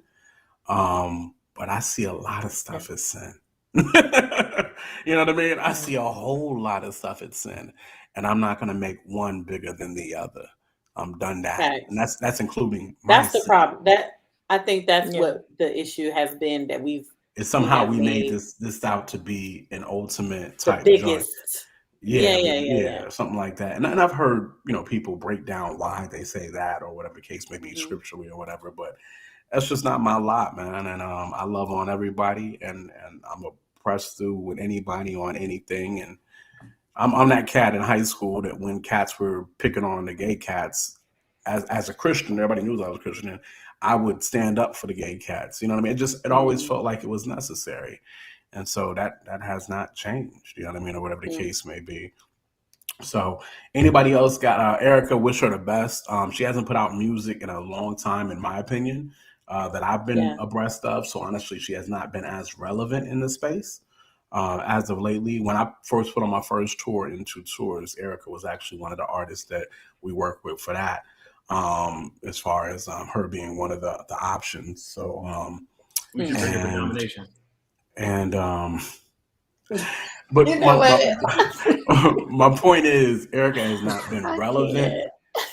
But I see a lot of stuff as sin. You know what I mean? I see a whole lot of stuff as sin, and I'm not going to make one bigger than the other. I'm done that. Right. And that's including that's the problem. I think that's what the issue has been, that we made this out to be an ultimate type joint. Yeah, something like that. And I've heard people break down why they say that or whatever the case may be, scripturally or whatever. But that's just not my lot, man. And I love on everybody, and I'm a press through with anybody on anything. And I'm that cat in high school that when cats were picking on the gay cats, as a Christian, everybody knew I was a Christian, and I would stand up for the gay cats. You know what I mean? It always felt like it was necessary. And so that has not changed, you know what I mean? Or whatever the case may be. So anybody else got Erica? Wish her the best. She hasn't put out music in a long time, in my opinion, that I've been abreast of. So honestly, she has not been as relevant in the space as of lately. When I first put on my first tour in 2 tours, Erica was actually one of the artists that we worked with for that. As far as her being one of the options. So we should bring her for nomination. And but my point is, Erica has not been relevant.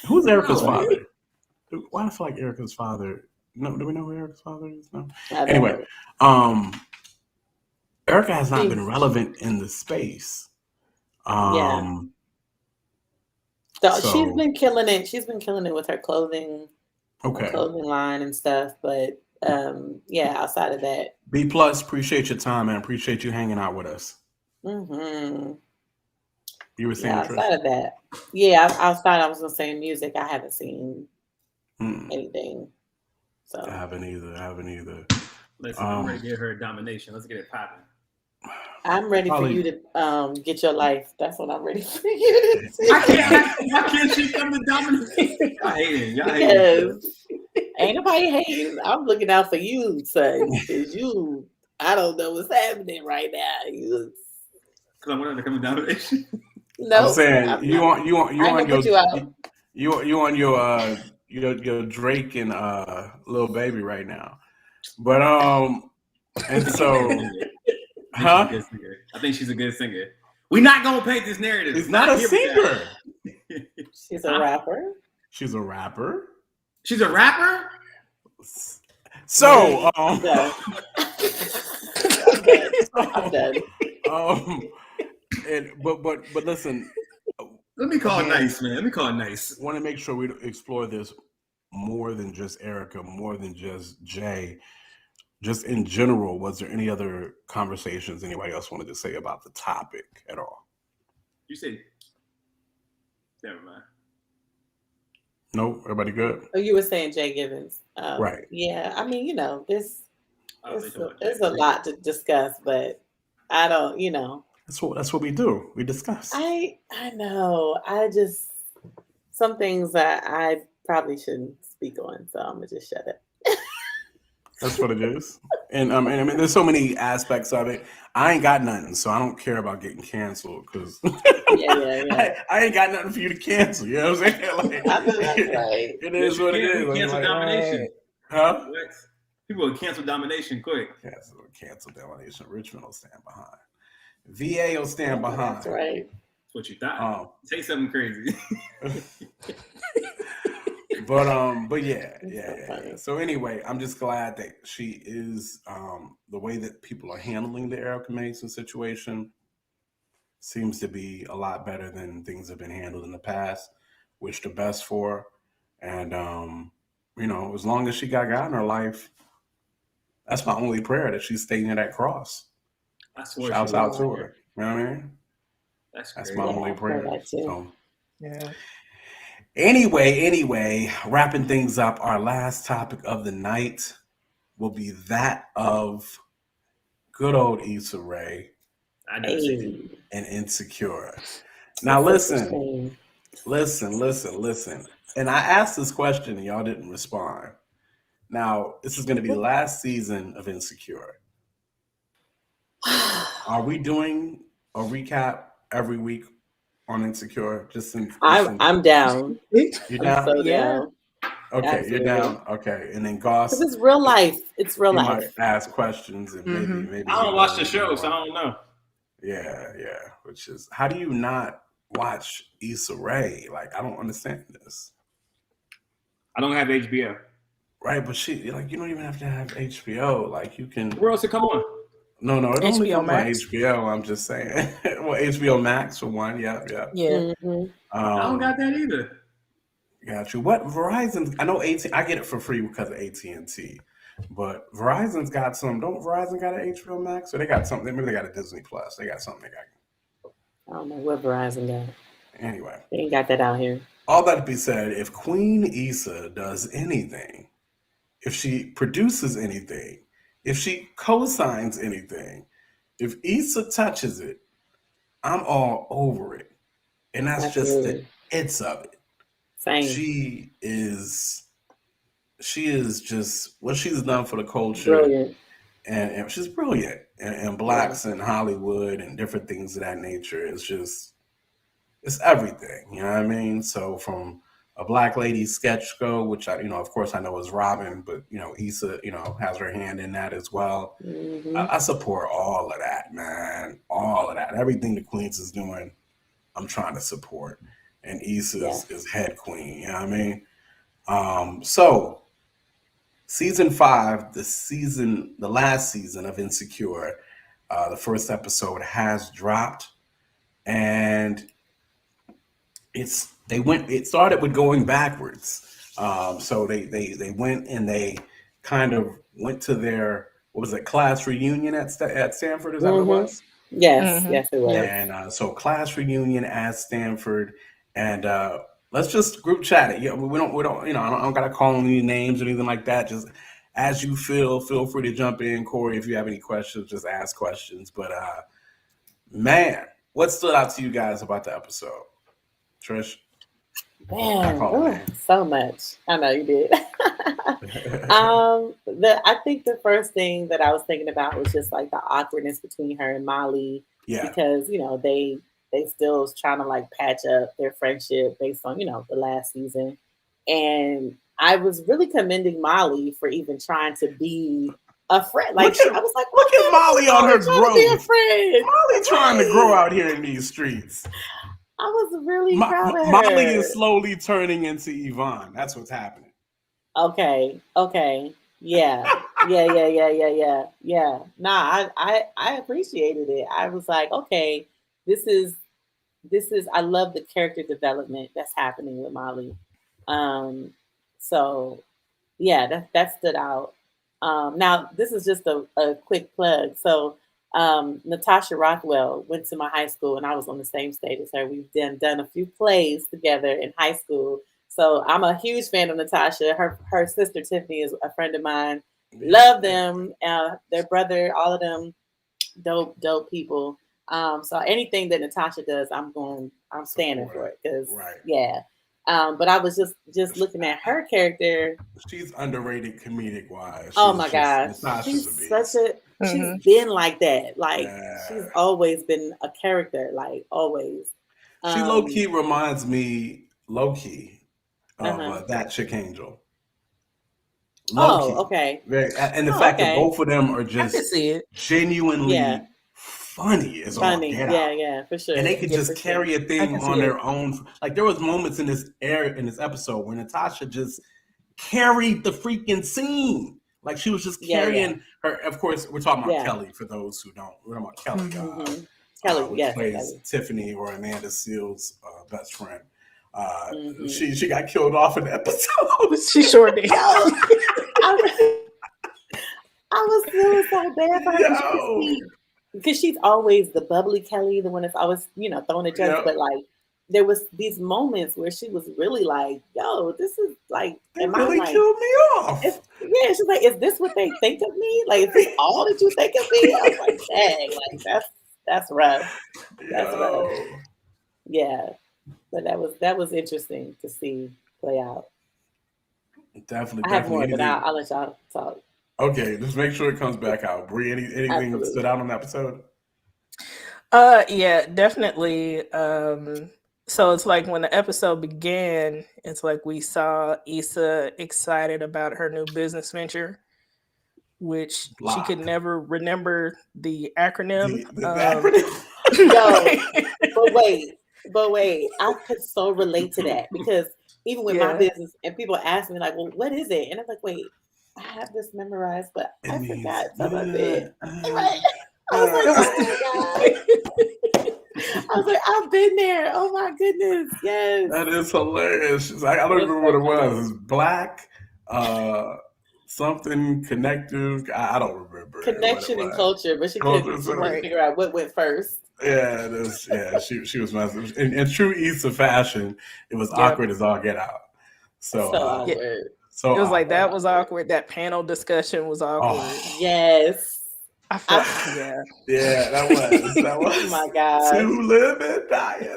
Who's Erica's father? Why do I feel like Erica's father? No, do we know who Erica's father is? No. Anyway, Erica has not been relevant in the space. So she's been killing it. She's been killing it with her clothing, clothing line and stuff. But outside of that, B+, appreciate your time, man. Appreciate you hanging out with us. Mm-hmm. You were saying outside of that, outside I was gonna say music. I haven't seen anything. So I haven't either. Listen, I'm ready to get her a domination. Let's get it popping. I'm ready for you to get your life. That's what I'm ready for you to do. Why can't she come to dominate? Y'all hating. Ain't nobody hating. I'm looking out for you, son. Because I don't know what's happening right now. Because I want her to come to domination. No, I'm saying you on your Drake and Lil Baby right now, but and so. I think she's a good singer. We're not gonna paint this narrative. She's not a singer. She's a rapper. She's a rapper. She's a rapper. So, I'm done. But listen. Let me call it nice, man. Let me call it nice. Want to make sure we explore this more than just Erica, more than just Jay. Just in general, was there any other conversations anybody else wanted to say about the topic at all? You said, never mind. No, everybody good? Oh, you were saying Jay Givens. Right. Yeah, I mean, there's a lot to discuss, but I don't, That's what we do. We discuss. I know. Some things that I probably shouldn't speak on, so I'm gonna just shut it. That's what it is. And I mean, there's so many aspects of it. I ain't got nothing, so I don't care about getting canceled because I ain't got nothing for you to cancel. You know what I'm saying? Like, I know that's right. It is what it is. Cancel domination. Huh? What? People will cancel domination quick. Cancel domination. Richmond will stand behind. VA will stand behind. That's right. That's what you thought. Say something crazy. But yeah. So anyway, I'm just glad that she is the way that people are handling the Erica Mason situation seems to be a lot better than things have been handled in the past. Wish the best for her. And as long as she got God in her life, that's my only prayer, that she's staying at that cross. Shouts out to her. You know what I mean? That's my only prayer. So, yeah. Anyway, wrapping things up, our last topic of the night will be that of good old Issa Rae and Insecure. Now listen. And I asked this question and y'all didn't respond. Now, this is going to be the last season of Insecure. Are we doing a recap every week on Insecure? I'm down. You're down? So down. Okay, absolutely. You're down. Okay, and then Goss. Because it's real life. It's real life. Might ask questions and maybe. I don't watch the show, so I don't know. Yeah. Which is, how do you not watch Issa Rae? Like, I don't understand this. I don't have HBO. Right, but you don't even have to have HBO. Like, you can. Where else it come on? No, it only HBO comes on Max. HBO. I'm just saying. Well, HBO Max for one. Yeah. Mm-hmm. I don't got that either. Got you. What Verizon? I know AT. I get it for free because of AT&T, but Verizon's got some. Don't Verizon got an HBO Max? Or they got something? Maybe they got a Disney Plus. They got something they got. I don't know what Verizon got. Anyway, they ain't got that out here. All that to be said, if Queen Issa does anything, if she produces anything, if she co-signs anything, if Issa touches it, I'm all over it. And that's Absolutely. just the hits of it. Same. She is just what she's done for the culture. Brilliant. And she's brilliant. And blacks in Hollywood and different things of that nature. It's everything. You know what I mean? So from a black lady sketch go, which I, of course I know is Robin, but Issa, has her hand in that as well. Mm-hmm. I support all of that, man. All of that. Everything the Queens is doing, I'm trying to support. And Issa is head queen. You know what I mean? So season 5, the last season of Insecure, the first episode has dropped, and it started with going backwards. So they went and they kind of went to their, what was it, class reunion at Stanford? Is that what it was? Yes, yes, it was. And so class reunion at Stanford, and let's just group chat it. Yeah, we don't, I don't gotta call any names or anything like that. Just as you feel free to jump in, Corey. If you have any questions, just ask questions. But man, what stood out to you guys about the episode, Trish? Man, so much. I know you did. I think the first thing that I was thinking about was just like the awkwardness between her and Molly. Yeah. Because, they still was trying to like patch up their friendship based on, the last season. And I was really commending Molly for even trying to be a friend. Like I was like, look at Molly on her growth. Be a friend. Molly trying to grow out here in these streets. I was really proud of her. Molly is slowly turning into Yvonne. That's what's happening. Okay. Yeah. Nah, I appreciated it. I was like, okay, this is I love the character development that's happening with Molly. So yeah, that stood out. Now this is just a quick plug. So Natasha Rothwell went to my high school, and I was on the same stage as her. We've done a few plays together in high school. So I'm a huge fan of Natasha. Her sister Tiffany is a friend of mine. Love them. Their brother, all of them, dope people. So anything that Natasha does, I'm standing for it because but I was just looking at her character. She's underrated comedic wise. Oh my gosh, she's she's been like that. Like she's always been a character. Like always. She low key reminds me of that chick Angel. Okay. And the fact that both of them are just genuinely funny is all get out. Yeah, for sure. And they could just carry a thing on their own. Like there was moments in this episode where Natasha just carried the freaking scene. Like she was just carrying her. Of course, we're talking about Kelly. For those who don't, we're talking about Kelly. Kelly, plays Tiffany or Amanda Seals' best friend. She got killed off in the episode. She sure did. I was feeling so bad for her because she's always the bubbly Kelly, the one that's always throwing the jokes. But like there was these moments where she was really like, "Yo, this is like, they really killed me off." She's like, "Is this what they think of me? Like, is this all that you think of me?" I was like, "Dang, like that's rough. That's rough." Yeah. But that was interesting to see play out. Definitely. I have more, but I'll let y'all talk. Okay, just make sure it comes back out. Bree, anything that stood out on the episode? Yeah, definitely. So it's like when the episode began, it's like we saw Issa excited about her new business venture, which she could never remember the acronym. The acronym. But wait, I could so relate to that because even with my business and people ask me like, well, what is it? And I'm like, wait, I have this memorized, but I forgot some of it. Right? I was like, oh my God. I was like, I've been there. Oh my goodness. Yes. That is hilarious. I don't remember what it was. It's black, something connective. I don't remember. Connection and culture, but she couldn't figure out what went first. Yeah, she was massive. In true Issa fashion, it was awkward as all get out. So awkward. So it was like that was awkward. That panel discussion was awkward. Oh. Yes. I felt Yeah, that was. Oh my God. To live and die.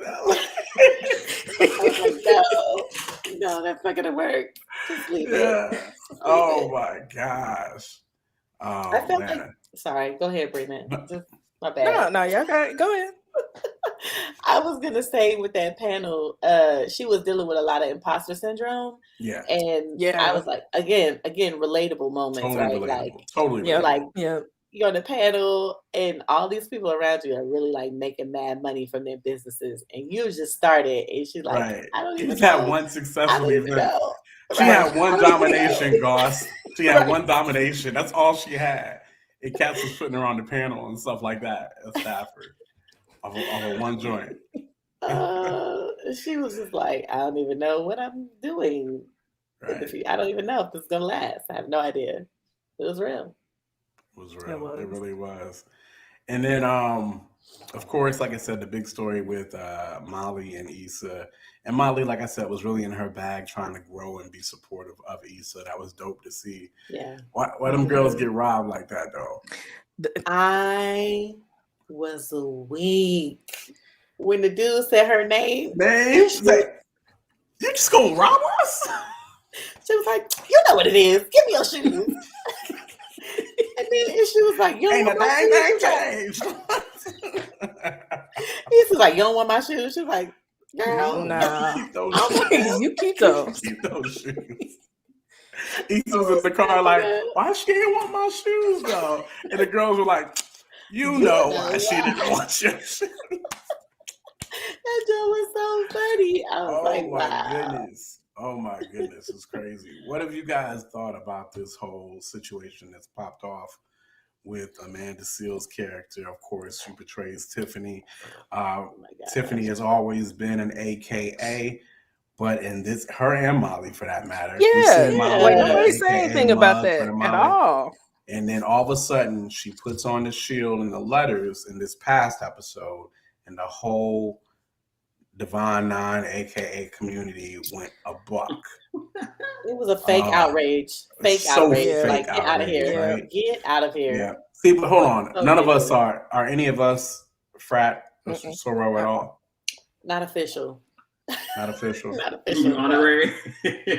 No, that's not gonna work. Just leave Yeah. it. Oh my gosh. I Oh felt man. like. Sorry, go ahead, Brina. Just my No, bad. no, y'all got it. Go ahead. I was gonna say with that panel, she was dealing with a lot of imposter syndrome, Yeah. and Yeah. I was like, again, relatable moments, Totally right? relatable. Like, Totally Yep. relatable. like Yep. you're on the panel, and all these people around you are really like making mad money from their businesses, and you just started, and she's like, Right. I don't You even just had know. one I successful don't even event. know. She Right. had one I don't even domination, know. Goss. She had Right. one domination. That's all she had. And Cats was putting her on the panel and stuff like that at Stafford of a one joint. She was just like, I don't even know what I'm doing. Right. I don't even know if this is gonna last. I have no idea. It was real. It was real. It was. really was. And then, of course, like I said, the big story with Molly and Issa. And Molly, like I said, was really in her bag trying to grow and be supportive of Issa. That was dope to see. Yeah. Why them girls get robbed like that, though? I was weak when the dude said her name. You just gonna rob us? She was like, you know what it is. Give me your shoes. And then she was like, you don't Ain't want a my dang shoes? changed. He was like, you don't want my shoes? She was like, girl, Nah. You keep those shoes. You keep those. Keep those shoes. Issa was in the car like, why she didn't want my shoes though? And the girls were like, you know why she didn't want your shoes. That joke was so funny. I was like, wow. Goodness. Oh my goodness, it's crazy. What have you guys thought about this whole situation that's popped off with Amanda Seal's character? Of course, she portrays Tiffany. Tiffany has always been an AKA, but in this, her and Molly for that matter. Yeah, Molly nobody say anything about that at all. And then all of a sudden, she puts on the shield and the letters in this past episode, and the whole Divine Nine, aka community, went a buck. It was a fake outrage. Fake outrage. Like, get out of here. Right? Get out of here. Yeah. See, but hold on. None of us are any of us frat or soror at all? Not official. Not official. Not official. Honorary.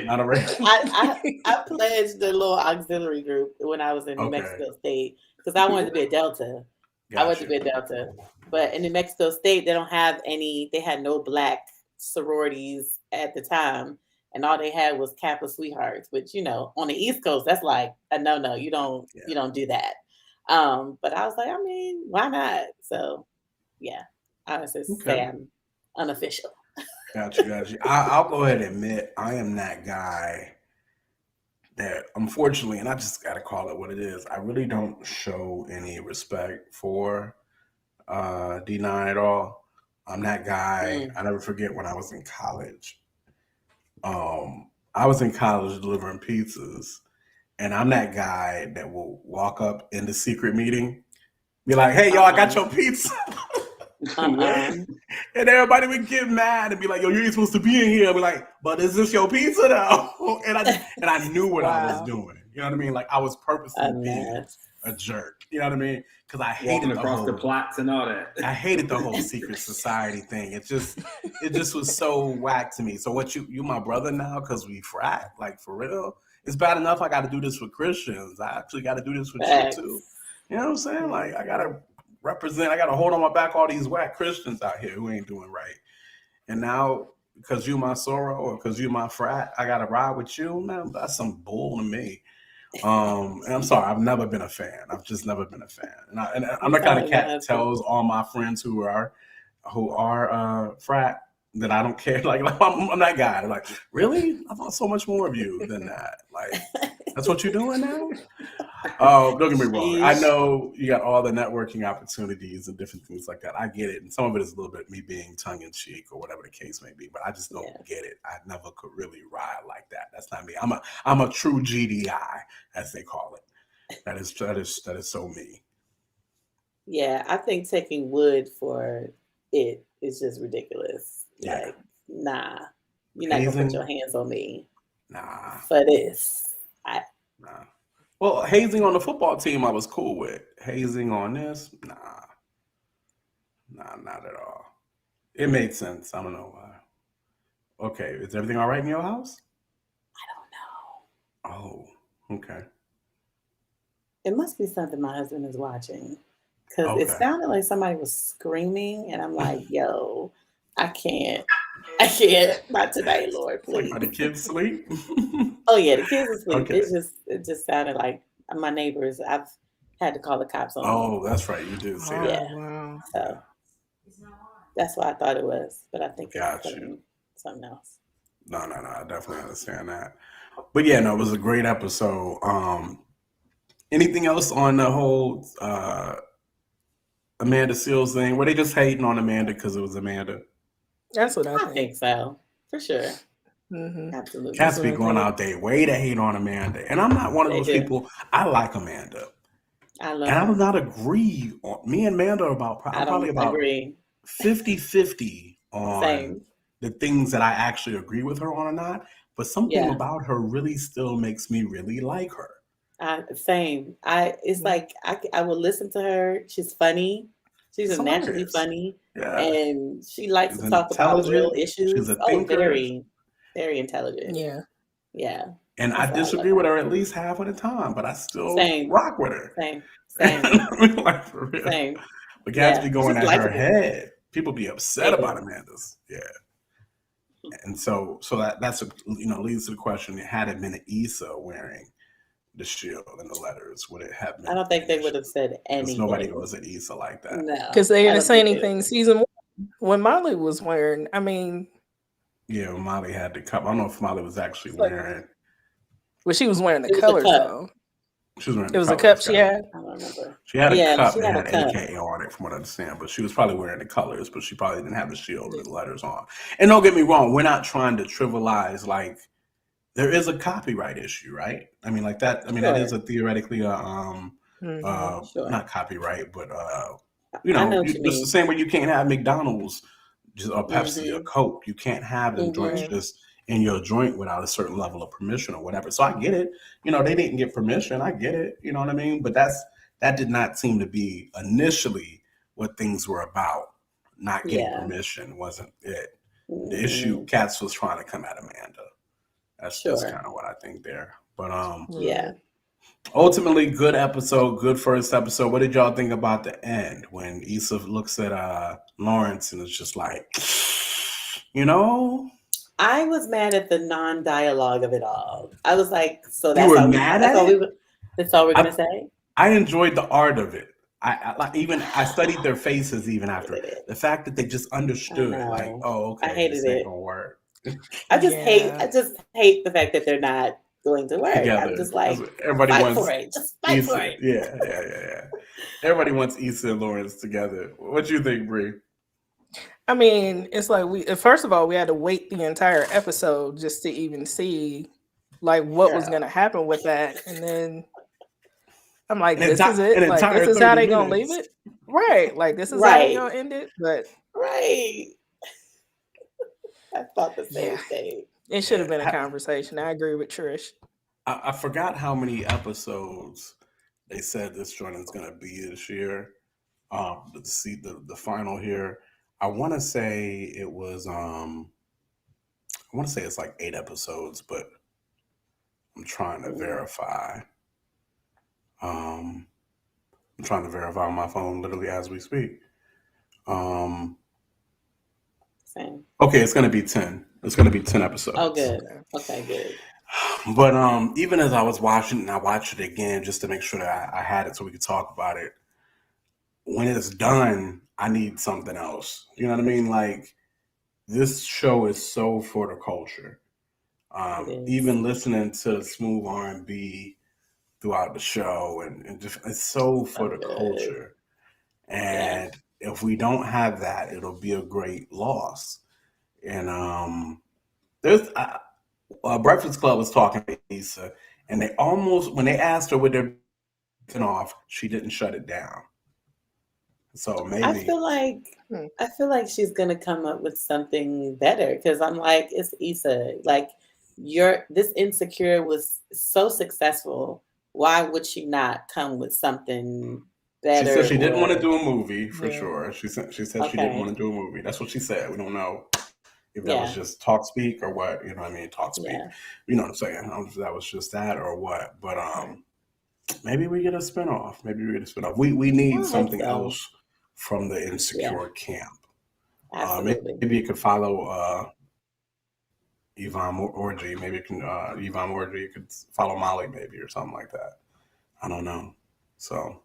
Honorary. I pledged the little auxiliary group when I was in New Mexico State because I wanted to be a Delta. I wanted to be a Delta. But in New Mexico State, they don't have any, they had no black sororities at the time. And all they had was Kappa Sweethearts, which, you know, on the East Coast, that's like a no, you don't do that. But I was like, I mean, why not? So yeah, I would say I'm unofficial. Gotcha. I'll go ahead and admit I am that guy that, unfortunately, and I just got to call it what it is, I really don't show any respect for D9 at all. I'm that guy. I never forget when I was in college. I was in college delivering pizzas, and I'm that guy that will walk up in the secret meeting, be like, hey, y'all, I got your pizza. And everybody would get mad and be like, yo, you ain't supposed to be in here. I'd be like, but is this your pizza though? And I knew what I was doing. You know what I mean? Like, I was purposely being a jerk. You know what I mean? Because I hated across the plots and all that. I hated the whole secret society thing. It just was so whack to me. So what, you my brother now because we frat? Like, for real? It's bad enough I got to do this with Christians. I actually got to do this with you too. You know what I'm saying? Like, I got to represent, I got to hold on my back all these whack Christians out here who ain't doing right. And now, because you my soror or because you my frat, I got to ride with you? Man, that's some bull to me. And I'm sorry, I've never been a fan. I've just never been a fan. And I'm the kind of cat that tells all my friends who are frat that I don't care. Like I'm that guy. Like, really? I thought so much more of you than that. Like, that's what you're doing now? Oh, don't get me wrong. I know you got all the networking opportunities and different things like that. I get it. And some of it is a little bit me being tongue in cheek or whatever the case may be, but I just don't get it. I never could really ride like that. That's not me. I'm a true GDI, as they call it. That is so me. Yeah, I think taking wood for it is just ridiculous. Yeah. Like, nah. You're not gonna put your hands on me. Nah. For this. Nah. Well, hazing on the football team, I was cool with. Hazing on this, nah, not at all. It made sense. I don't know why. Okay, is everything all right in your house? I don't know. Oh, okay. It must be something my husband is watching because it Okay. sounded like somebody was screaming, and I'm like, "Yo, I can't, I can't, not tonight, Lord, Like, please." are the kids asleep? Oh yeah, the kids asleep. Okay. It just sounded like my neighbors. I've had to call the cops on them. Oh, that's right. You did say that. Yeah. Wow. So that's what I thought it was, but I think Got it's you. something else. No. I definitely understand that. But yeah, no, it was a great episode. Anything else on the whole Amanda Seals thing? Were they just hating on Amanda because it was Amanda? That's what I I think. think so, for sure. Mm-hmm. Absolutely. Cats That's be what I going think. out there way to hate on Amanda. And I'm not one of They those do. people. I like Amanda. I love And I do her. not agree on me and Amanda are about I I'm probably don't about agree. 50-50 on Same. the things that I actually agree with her on or not. But something Yeah. about her really still makes me really like her. Same. It's like I will listen to her. She's funny. She's It's naturally hilarious. funny, Yeah. and she likes She's to talk about real intelligent. She's issues. a Oh, thinker. very, very intelligent. Yeah. Yeah. And I That's why I disagree love with her at least half of the time, but I still Same. rock with her. Same. Like for real. Same. But cats Yeah. be going She's at her likable. head. People be upset They about do. Amanda's. Yeah. And so that's leads to the question: had it been Issa wearing the shield and the letters, would it have been? I don't think they would have said Because anything. nobody goes at Issa like that. No. Because they I didn't don't say think they anything would. season 1 when Molly was wearing. I mean, Yeah, well, Molly had the cup. I don't know if Molly was actually It's like- wearing. well, she was wearing the It was a colors cup. though. She was wearing. It the was a colors, cup she guys. had. I don't remember. She had a Yeah, cup she that had had a cup. AKA on it, from what I understand, but she was probably wearing the colors, but she probably didn't have the shield or the letters on. And don't get me wrong, we're not trying to trivialize, like, there is a copyright issue, right? I mean, like that. I mean, that is a theoretically Sure. not copyright, but I know what you just mean. the same way you can't have McDonald's just or Pepsi or Mhm. Coke. You can't have them joints Mhm. just in your joint without a certain level of permission or whatever. So I get it. They didn't get permission. I get it. You know what I mean? But that did not seem to be initially what things were about. Not getting Yeah. permission wasn't it. The Mhm. issue, Cats was trying to come at Amanda. That's Sure. kind of what I think there. But Yeah. ultimately, good episode, good first episode. What did y'all think about the end when Issa looks at Lawrence and it's just like, I was mad at the non-dialogue of it all. I was like, so You that's were all mad that's at all it? that's all we're gonna say. I enjoyed the art of it. I studied their faces even after the fact that they just understood, like, oh, okay, I hated this ain't it. gonna work. I just hate the fact that they're not going to work. Together. I'm just like, everybody fight wants for it. Just fight Issa. for it. Yeah. Everybody wants Issa and Lawrence together. What you think, Bree? I mean, it's like first of all, we had to wait the entire episode just to even see like what was going to happen with that, and then I'm like, this is it. Like, this is how they gonna leave it, right? Like, this is how they gonna end it. But right, I thought the same thing. It should have been a conversation. I agree with Trish. I forgot how many episodes they said this joint is going to be this year. To see the final here, I want to say it was. I want to say it's like 8 episodes, but I'm trying to verify. I'm trying to verify on my phone literally as we speak. Same. Okay, it's going to be 10. It's going to be 10 episodes. Oh, good. Okay, good. But even as I was watching, and I watched it again just to make sure that I had it so we could talk about it. When it's done, I need something else. You know what I mean? Like, this show is so for the culture. Even listening to smooth R&B throughout the show, and just, it's so for the culture. And if we don't have that, it'll be a great loss. And there's Breakfast Club was talking to Issa, and they almost, when they asked her would there be off, she didn't shut it down. So maybe I feel like she's gonna come up with something better, because I'm like, it's Issa. Like, this Insecure was so successful. Why would she not come with something better. She said she didn't want to or- do a movie for Yeah. sure. She said she Okay. didn't want to do a movie. That's what she said. We don't know if that was Yeah. just talk speak or what. You know what I mean? Talk speak. Yeah. You know what I'm saying? That was just that or what. But maybe we get a spinoff. Maybe we get a spinoff. We I need hope something so. else from the Insecure camp. Absolutely. Maybe you could follow Yvonne Orgy. Maybe you can Yvonne Orgy. You could follow Molly maybe or something like that. I don't know. So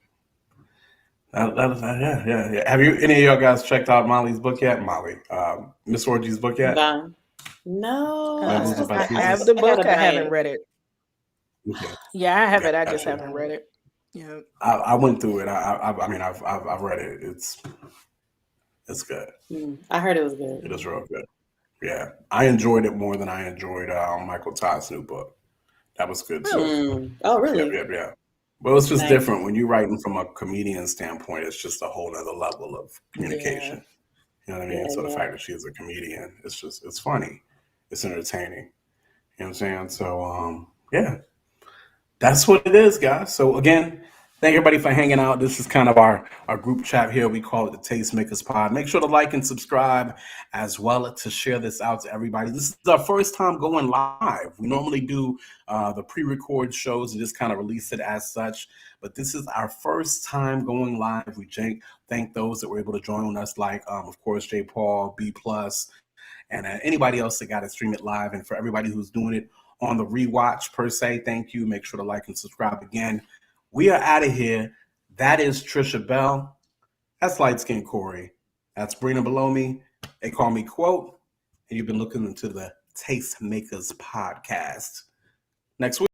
yeah. Have you any of y'all guys checked out Molly's book yet? Molly, Miss Orgy's book yet? No. I I have the book. I haven't read. read it. Okay. Yeah, I have it. I just Gotcha. haven't read it. Yeah. I went through it. I mean, I've read it. It's good. I heard it was good. It is real good. Yeah, I enjoyed it more than I enjoyed Michael Todd's new book. That was good too. Oh, really? Yeah. Well, it's just Nice. different when you're writing from a comedian standpoint. It's just a whole other level of communication. You know what I mean? Yeah, So the yeah. fact that she is a comedian, it's funny, it's entertaining. You know what I'm saying? So yeah, that's what it is, guys. So again, thank everybody for hanging out. This is kind of our group chat here. We call it the Tastemakers Pod. Make sure to like and subscribe as well to share this out to everybody. This is our first time going live. We normally do the pre-record shows and just kind of release it as such. But this is our first time going live. We thank those that were able to join us, like, of course, J. Paul, B+, and anybody else that got to stream it live. And for everybody who's doing it on the rewatch per se, thank you. Make sure to like and subscribe again. We are out of here. That is Trisha Bell. That's Light Skin Corey. That's Brina below me. They call me Quote. And you've been looking into the Tastemakers podcast. Next week.